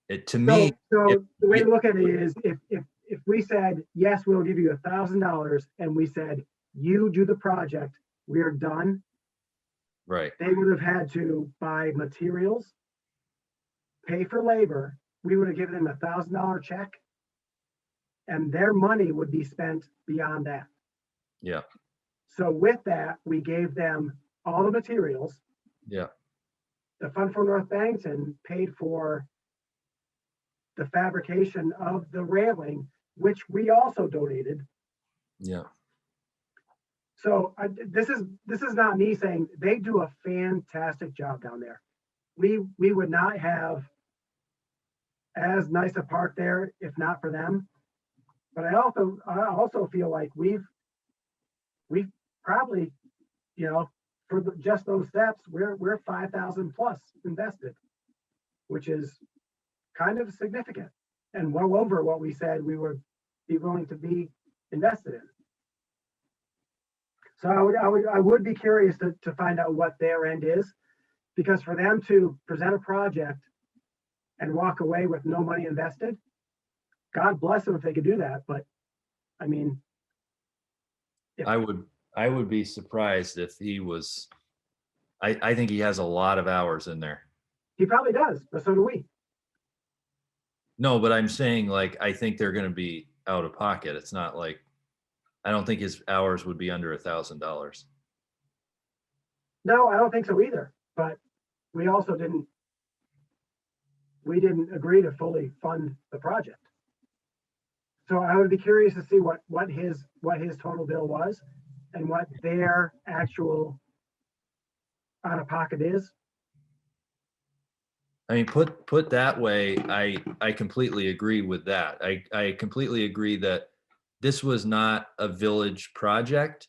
to me, So the way to look at it is if we said, yes, we'll give you $1,000 and we said, you do the project, we're done, right. they would have had to buy materials, pay for labor. We would have given them $1,000 check and their money would be spent beyond that. Yeah. So with that, we gave them all the materials. Yeah. The Fund for North Bennington paid for the fabrication of the railing, which we also donated. Yeah. So this is not me saying they do a fantastic job down there. We would not have as nice a park there if not for them. But I also feel like we've probably, you know, for just those steps, we're 5,000 plus invested, which is kind of significant and well over what we said we would be willing to be invested in. So I would be curious to find out what their end is, because for them to present a project and walk away with no money invested, God bless them if they could do that, but I mean, I would be surprised if he was, I think he has a lot of hours in there. he probably does, but so do we. No, but I'm saying like, I think they're gonna be out of pocket. It's not like, I don't think his hours would be under $1,000. No, I don't think so either, but we also didn't agree to fully fund the project. So I would be curious to see what his total bill was and what their actual out of pocket is. I mean, put that way, I completely agree with that. I completely agree that this was not a village project.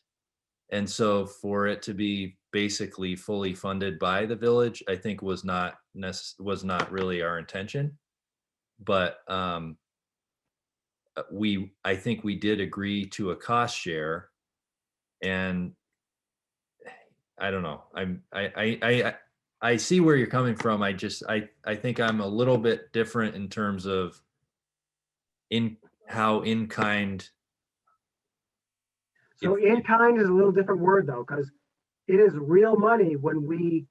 And so for it to be basically fully funded by the village, I think was not really our intention. But I think we did agree to a cost share, and I don't know. I see where you're coming from. I think I'm a little bit different in terms of how in kind. So in kind is a little different word though, because it is real money when we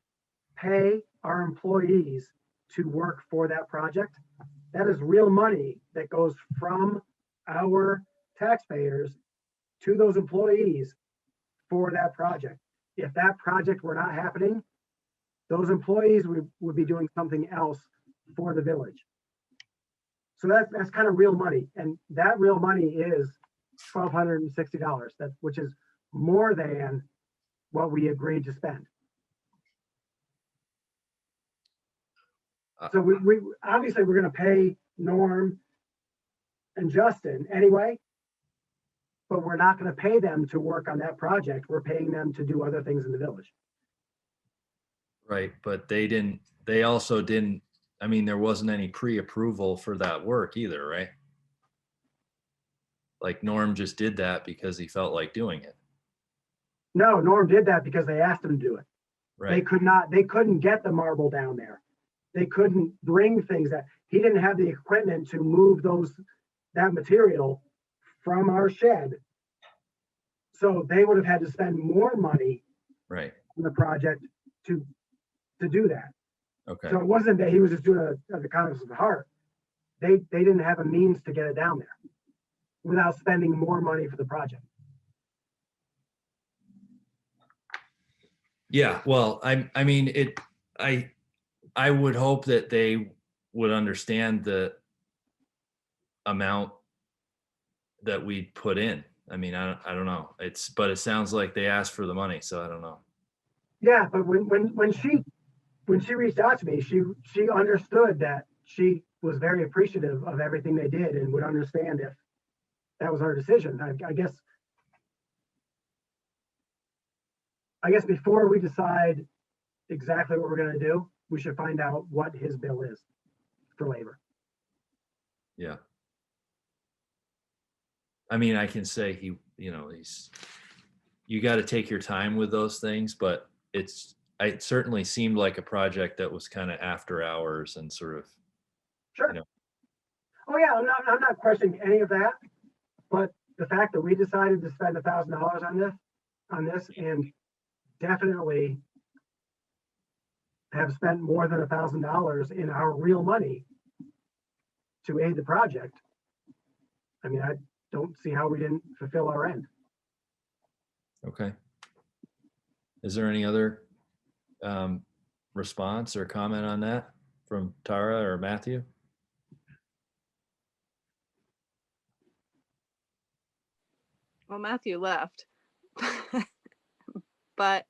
pay our employees to work for that project. That is real money that goes from our taxpayers to those employees for that project. If that project were not happening, those employees would be doing something else for the village. So that's kind of real money. And that real money is $1,260, which is more than what we agreed to spend. So we obviously we're going to pay Norm and Justin anyway, but we're not going to pay them to work on that project. We're paying them to do other things in the village. Right, but they also didn't, I mean, there wasn't any pre-approval for that work either, right? Like Norm just did that because he felt like doing it. No, Norm did that because they asked him to do it. Right. They couldn't get the marble down there. They couldn't bring things that he didn't have the equipment to move that material from our shed. So they would have had to spend more money Right. on the project to do that. Okay. So it wasn't that he was just doing it out of the kindness of the heart. They didn't have a means to get it down there without spending more money for the project. Yeah, well, I mean, I would hope that they would understand the amount that we put in. I mean, I don't know. But it sounds like they asked for the money, so I don't know. Yeah, but when she reached out to me, she understood that she was very appreciative of everything they did and would understand if that was our decision. I guess before we decide exactly what we're going to do, we should find out what his bill is for labor. Yeah. I mean, I can say you got to take your time with those things, but it certainly seemed like a project that was kind of after hours and sort of. Sure. Oh yeah, I'm not questioning any of that, but the fact that we decided to spend $1,000 on this and definitely have spent more than $1,000 in our real money to aid the project. I mean, I don't see how we didn't fulfill our end. Okay. Is there any other response or comment on that from Tara or Matthew? Well, Matthew left. But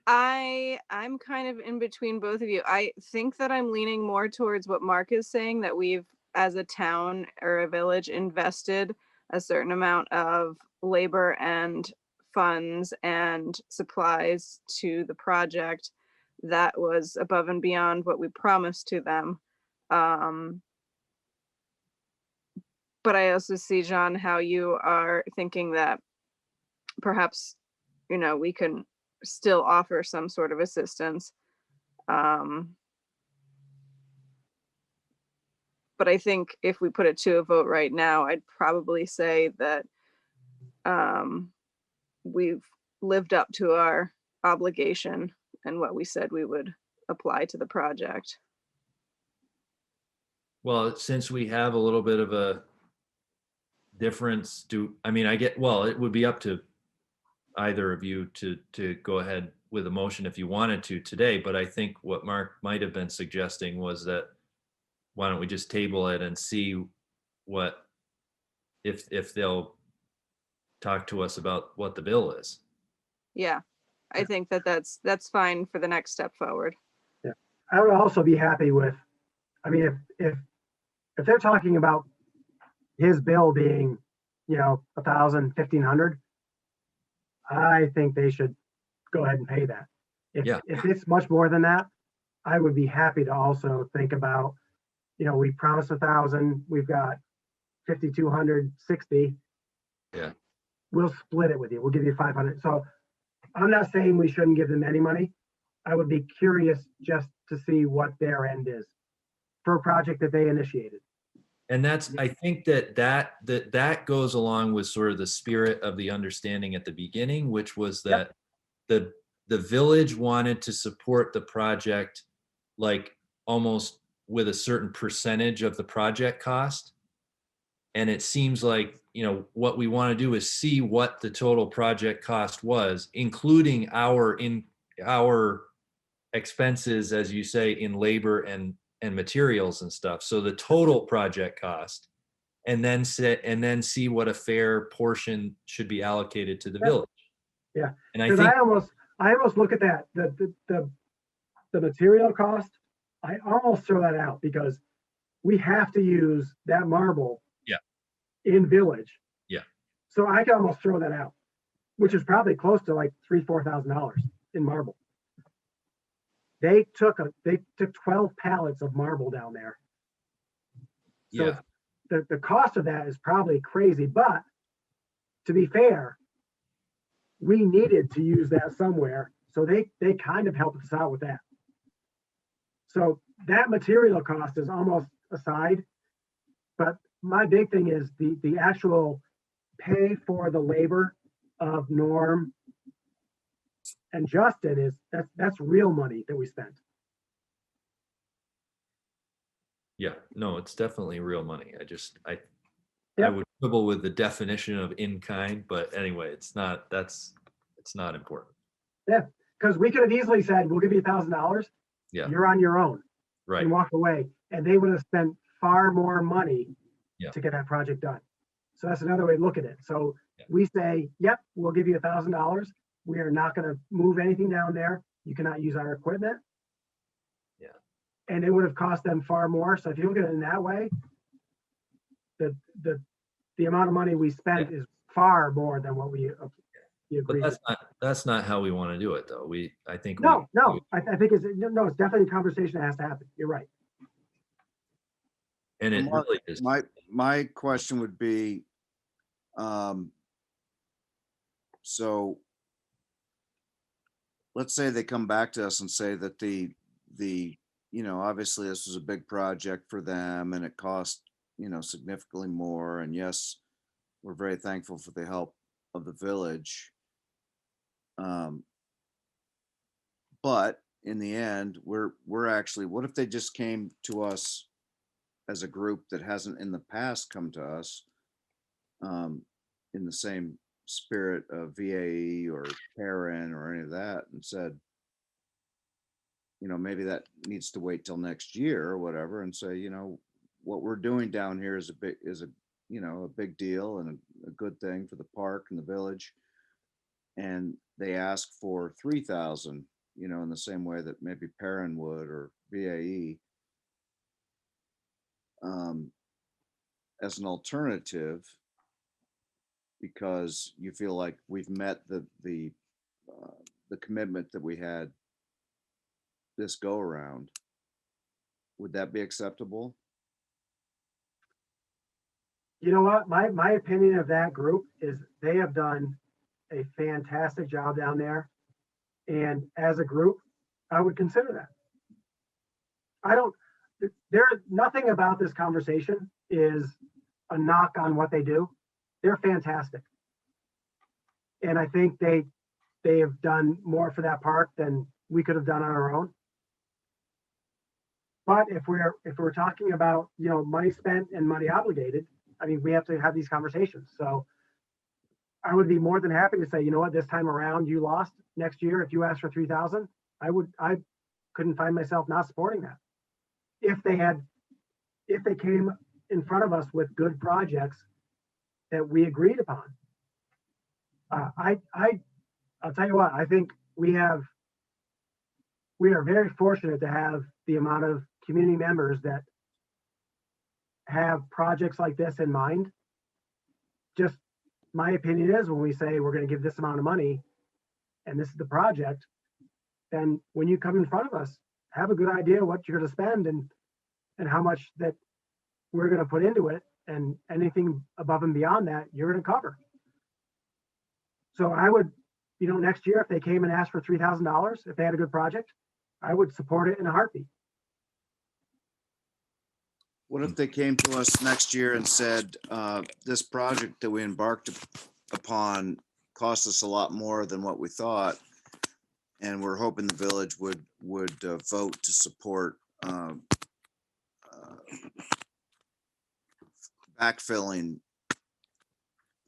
I'm kind of in between both of you. I think that I'm leaning more towards what Mark is saying, that we've, as a town or a village, invested a certain amount of labor and funds and supplies to the project that was above and beyond what we promised to them. But I also see, John, how you are thinking that perhaps we can still offer some sort of assistance. But I think if we put it to a vote right now, I'd probably say that we've lived up to our obligation and what we said we would apply to the project. Well, since we have a little bit of a difference, well, it would be up to either of you to go ahead with a motion if you wanted to today, but I think what Mark might have been suggesting was that why don't we just table it and see what, if they'll talk to us about what the bill is. Yeah, I think that's fine for the next step forward. Yeah, I would also be happy with, I mean, if they're talking about his bill being, 1,000, 1,500, I think they should go ahead and pay that. Yeah. If it's much more than that, I would be happy to also think about, we promised 1,000, we've got 5,260. Yeah. We'll split it with you. We'll give you 500. So I'm not saying we shouldn't give them any money. I would be curious just to see what their end is for a project that they initiated. And that's, I think that goes along with sort of the spirit of the understanding at the beginning, which was that the village wanted to support the project like almost with a certain percentage of the project cost. And it seems like, what we want to do is see what the total project cost was, including our expenses, as you say, in labor and materials and stuff. So the total project cost, and then see what a fair portion should be allocated to the village. Yeah. And I Because think I almost look at that, the material cost, I almost throw that out because we have to use that marble in village. Yeah. So I can almost throw that out, which is probably close to like $3,000-4,000 in marble. They took 12 pallets of marble down there. So the cost of that is probably crazy, but to be fair, we needed to use that somewhere. So they kind of helped us out with that. So that material cost is almost aside, but my big thing is the actual pay for the labor of Norm and Justin that's real money that we spent. Yeah, no, it's definitely real money. I Yep. would quibble with the definition of in kind, but anyway, it's not important. Yeah, because we could have easily said, we'll give you $1,000. Yeah. You're on your own. Right. And walk away. And they would have spent far more money to get that project done. So that's another way to look at it. So we say, yep, we'll give you $1,000. We are not going to move anything down there. You cannot use our equipment. Yeah. And it would have cost them far more. So if you look at it in that way, the amount of money we spent is far more than what we agreed. But that's not how we want to do it, though. I think No, I think it's definitely a conversation that has to happen. You're right. And it Mark, really is. My question would be, so let's say they come back to us and say that obviously this was a big project for them and it cost, significantly more. And yes, we're very thankful for the help of the village. But in the end, we're actually, what if they just came to us as a group that hasn't in the past come to us in the same spirit of VAE or Karen or any of that and said, maybe that needs to wait till next year or whatever, and say, what we're doing down here is a big deal and a good thing for the park and the village. And they ask for 3,000, in the same way that maybe Perrin would or VAE. As an alternative, because you feel like we've met the commitment that we had this go around, would that be acceptable? You know what? My opinion of that group is they have done a fantastic job down there. And as a group, I would consider that. I don't, nothing about this conversation is a knock on what they do. They're fantastic. And I think they have done more for that park than we could have done on our own. But if we're talking about, you know, money spent and money obligated, I mean, we have to have these conversations. So I would be more than happy to say, you know what, this time around you lost. Next year, if you asked for 3,000, I couldn't find myself not supporting that. If they came in front of us with good projects that we agreed upon. I'll tell you what, I think we are very fortunate to have the amount of community members that have projects like this in mind. Just my opinion is when we say we're going to give this amount of money and this is the project, then when you come in front of us, have a good idea what you're going to spend and how much that we're going to put into it, and anything above and beyond that, you're going to cover. So I would, you know, next year, if they came and asked for $3,000, if they had a good project, I would support it in a heartbeat. What if they came to us next year and said, this project that we embarked upon cost us a lot more than what we thought, and we're hoping the village would vote to support backfilling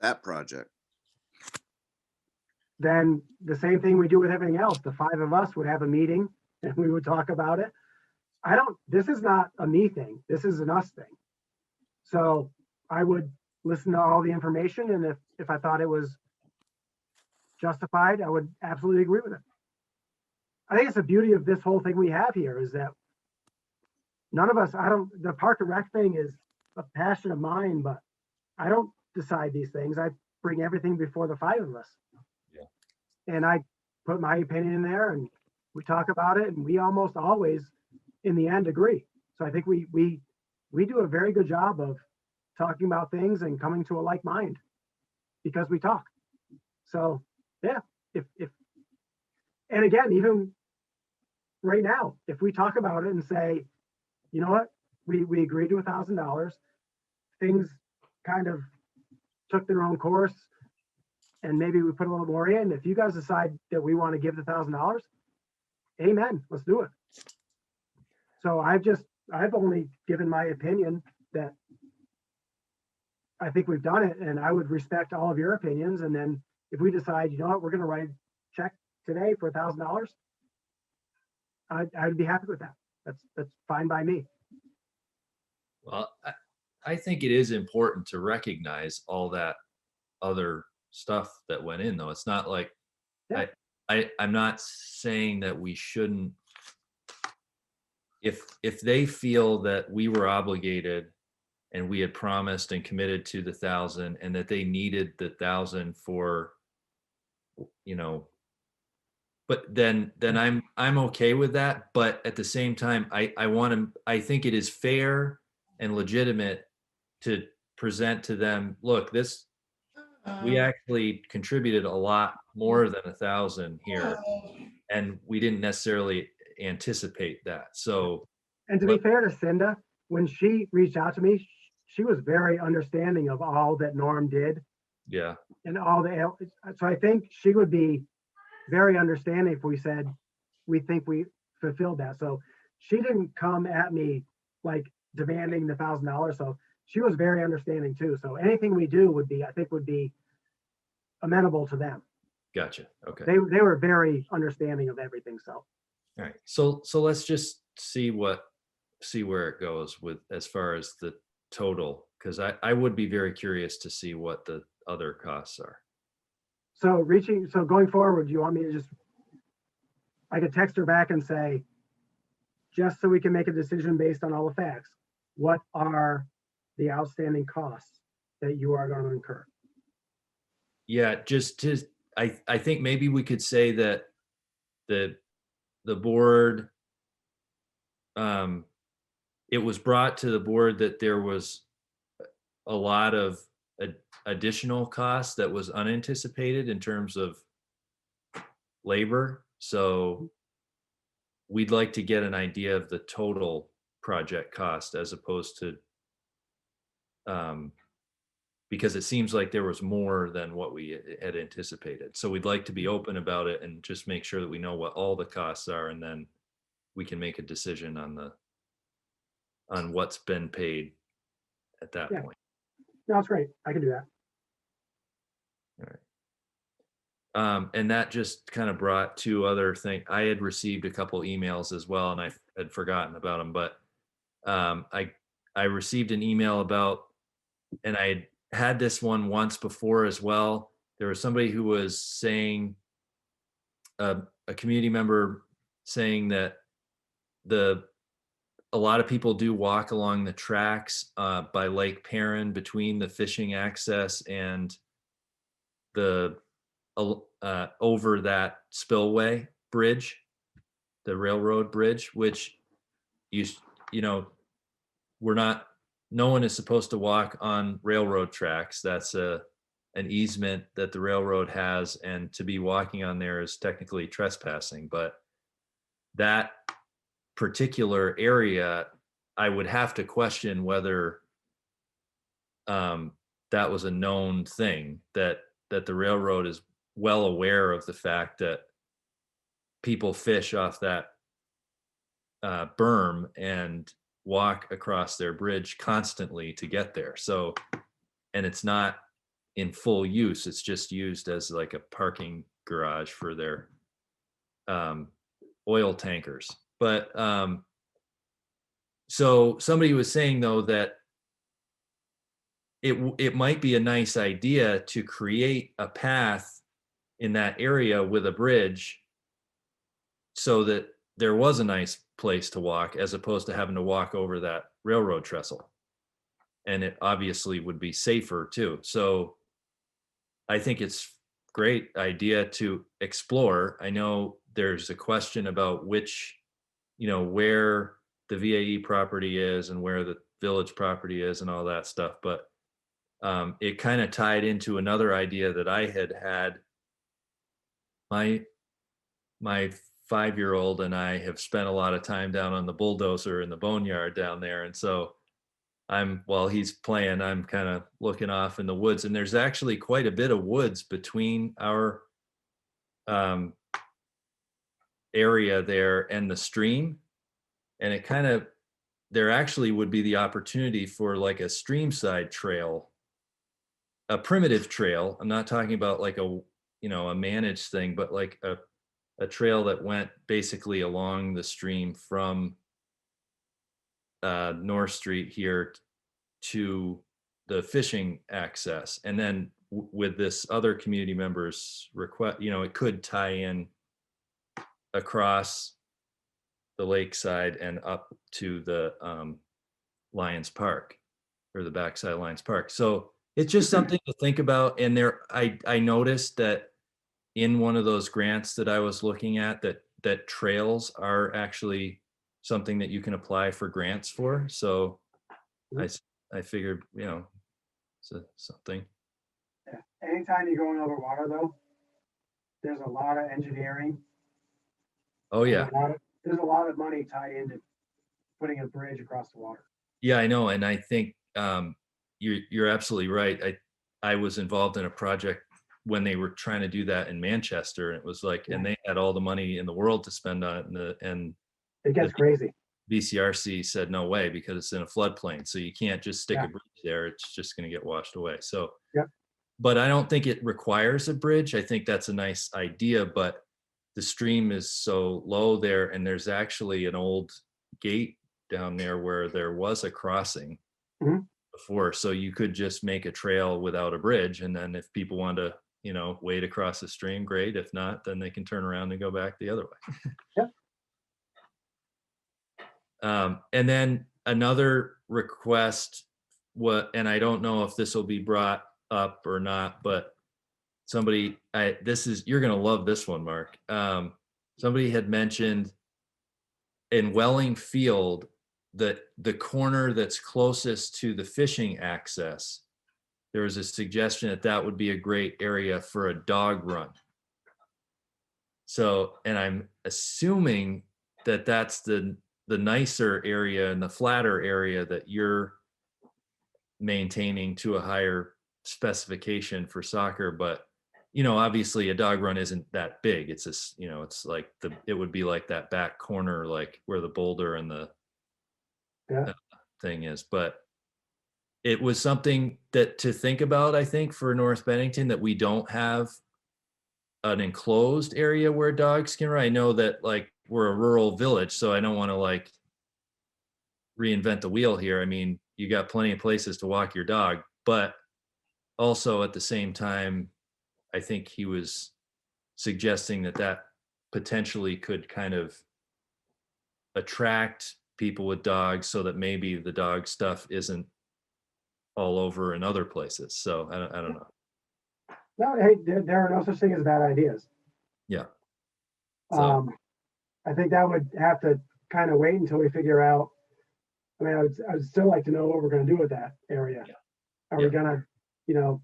that project? Then the same thing we do with everything else. The five of us would have a meeting and we would talk about it. This is not a me thing. This is an us thing. So I would listen to all the information, and if I thought it was justified, I would absolutely agree with it. I think it's the beauty of this whole thing we have here is that none of us, the Park and Rec thing is a passion of mine, but I don't decide these things. I bring everything before the five of us. Yeah. And I put my opinion in there and we talk about it, and we almost always in the end agree. So I think we do a very good job of talking about things and coming to a like mind because we talk. So yeah, if and again, even right now, if we talk about it and say, you know what, we agreed to $1,000, things kind of took their own course, and maybe we put a little more in. If you guys decide that we want to give the $1,000, amen, let's do it. So I've only given my opinion that I think we've done it, and I would respect all of your opinions. And then if we decide, you know what, we're going to write a check today for $1,000, I'd be happy with that. That's fine by me. Well, I think it is important to recognize all that other stuff that went in, though. It's not like, Yeah. I'm not saying that we shouldn't, if they feel that we were obligated and we had promised and committed to the 1,000 and that they needed the 1,000 for, you know, but then I'm okay with that. But at the same time, I think it is fair and legitimate to present to them, look, we actually contributed a lot more than 1,000 here, and we didn't necessarily anticipate that. So, And to be fair to Cinda, when she reached out to me, she was very understanding of all that Norm did yeah, and all so I think she would be very understanding if we said, we think we fulfilled that. So she didn't come at me like demanding the $1,000. So she was very understanding too. So anything we do would be amenable to them. gotcha. Okay. They were very understanding of everything. So. All right. So let's just see where it goes with as far as the total, because I would be very curious to see what the other costs are. So going forward, you want me to I could text her back and say, just so we can make a decision based on all the facts, what are the outstanding costs that you are going to incur? Yeah, I think maybe we could say that the board, it was brought to the board that there was a lot of additional cost that was unanticipated in terms of labor. So we'd like to get an idea of the total project cost as opposed to, because it seems like there was more than what we had anticipated. So we'd like to be open about it and just make sure that we know what all the costs are, and then we can make a decision on what's been paid at that Yeah. point. No, it's great. I can do that. And that just kind of brought two other things. I had received a couple emails as well, and I had forgotten about them, but I received an email about, and I had this one once before as well. There was somebody who was saying, a community member saying that a lot of people do walk along the tracks by Lake Perrin between the fishing access and the over that spillway bridge, the railroad bridge, which you know, no one is supposed to walk on railroad tracks. That's an easement that the railroad has, and to be walking on there is technically trespassing. But that particular area, I would have to question whether that was a known thing, that the railroad is well aware of the fact that people fish off that berm and walk across their bridge constantly to get there. So, and it's not in full use, it's just used as like a parking garage for their oil tankers. But so somebody was saying though that it might be a nice idea to create a path in that area with a bridge so that there was a nice place to walk, as opposed to having to walk over that railroad trestle. And it obviously would be safer too. So I think it's great idea to explore. I know there's a question about which, where the VAE property is and where the village property is and all that stuff. But it kind of tied into another idea that I had. My 5-year-old and I have spent a lot of time down on the bulldozer in the boneyard down there. And so while he's playing, I'm kind of looking off in the woods, and there's actually quite a bit of woods between our area there and the stream. And there actually would be the opportunity for like a streamside trail, a primitive trail. I'm not talking about like a managed thing, but like a trail that went basically along the stream from North Street here to the fishing access. And then with this other community member's request, it could tie in across the lakeside and up to the Lions Park, or the backside of Lions Park. So it's just something to think about. And I noticed that in one of those grants that I was looking at, that trails are actually something that you can apply for grants for. So I figured, it's something. Yeah. Anytime you're going over water though, there's a lot of engineering. Oh yeah. There's a lot of money tied into putting a bridge across the water. Yeah, I know. And I think you're absolutely right. I was involved in a project when they were trying to do that in Manchester, and it was like, and they had all the money in the world to spend on it, and it gets crazy. VCRC said no way, because it's in a floodplain, so you can't just stick a bridge there. It's just going to get washed away. So but I don't think it requires a bridge. I think that's a nice idea, but the stream is so low there, and there's actually an old gate down there where there was a crossing before, so you could just make a trail without a bridge, and then if people want to wade across the stream, great. If not, then they can turn around and go back the other way. And then another request, and I don't know if this will be brought up or not, but somebody, you're going to love this one, Mark. Somebody had mentioned in Welling Field that the corner that's closest to the fishing access, there was a suggestion that that would be a great area for a dog run. So, and I'm assuming that that's the nicer area and the flatter area that you're maintaining to a higher specification for soccer. But, you know, obviously a dog run isn't that big. It's just, you know, it's like it would be like that back corner, like where the boulder and the Yeah. thing is. But it was something that to think about, I think, for North Bennington, that we don't have an enclosed area where dogs can run. I know that like we're a rural village, so I don't want to like reinvent the wheel here. I mean, you got plenty of places to walk your dog, but also at the same time, I think he was suggesting that that potentially could kind of attract people with dogs so that maybe the dog stuff isn't all over in other places. So I don't know. No, hey, there are no such thing as bad ideas. Yeah. So I think that would have to kind of wait until we figure out. I mean, I would still like to know what we're going to do with that area. Yeah. Are we gonna, you know,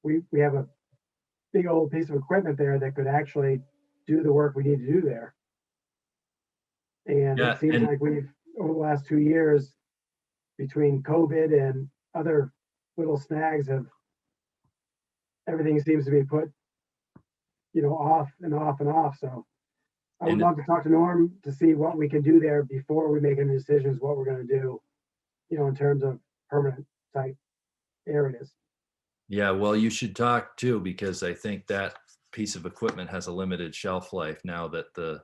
we have a big old piece of equipment there that could actually do the work we need to do there. And Yeah, it seems and- like we've, over the last 2 years, between COVID and other little snags, everything seems to be put, you know, off and off and off. So I would And- love to talk to Norm to see what we can do there before we make any decisions, what we're gonna do, you know, in terms of permanent type areas. Yeah, well, you should talk too, because I think that piece of equipment has a limited shelf life now that the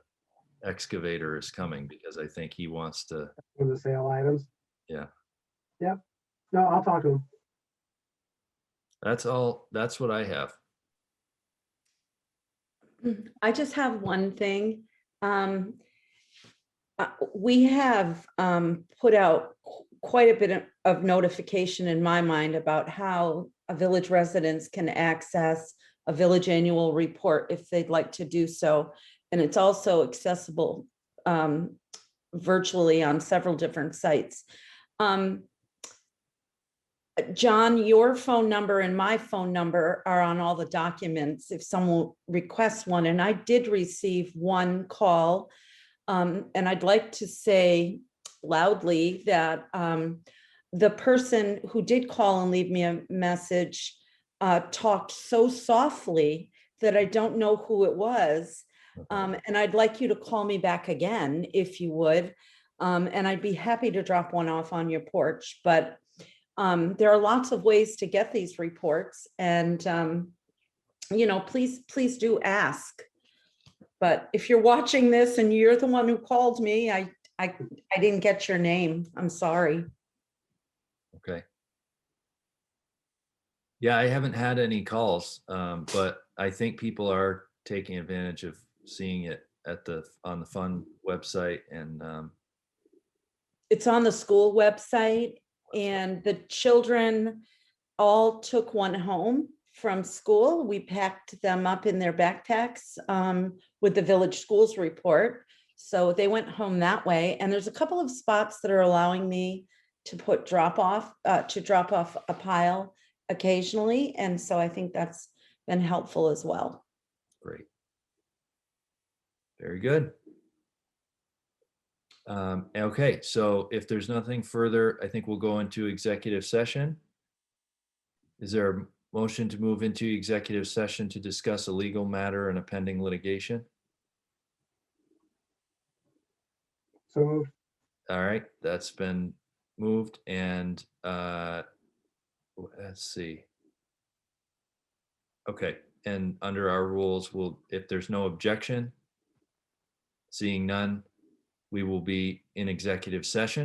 excavator is coming, because I think he wants to, For the sale items. yeah. Yep. No, I'll talk to him. That's all, that's what I have. I just have one thing. We have put out quite a bit of notification in my mind about how a village residents can access a village annual report if they'd like to do so. And it's also accessible virtually on several different sites. John, your phone number and my phone number are on all the documents if someone requests one. And I did receive one call. And I'd like to say loudly that the person who did call and leave me a message talked so softly that I don't know who it was. And I'd like you to call me back again, if you would. And I'd be happy to drop one off on your porch. But there are lots of ways to get these reports, and you know, please do ask. But if you're watching this and you're the one who called me, I didn't get your name. I'm sorry. Okay. Yeah, I haven't had any calls, but I think people are taking advantage of seeing it on the fund website, and It's on the school website, and the children all took one home from school. We packed them up in their backpacks with the village schools report. So they went home that way. And there's a couple of spots that are allowing me to drop off a pile occasionally. And so I think that's been helpful as well. great. Very good. Okay, so if there's nothing further, I think we'll go into executive session. Is there a motion to move into executive session to discuss a legal matter and a pending litigation? So moved. All right, that's been moved, and let's see. Okay, and under our rules, if there's no objection, seeing none, we will be in executive session.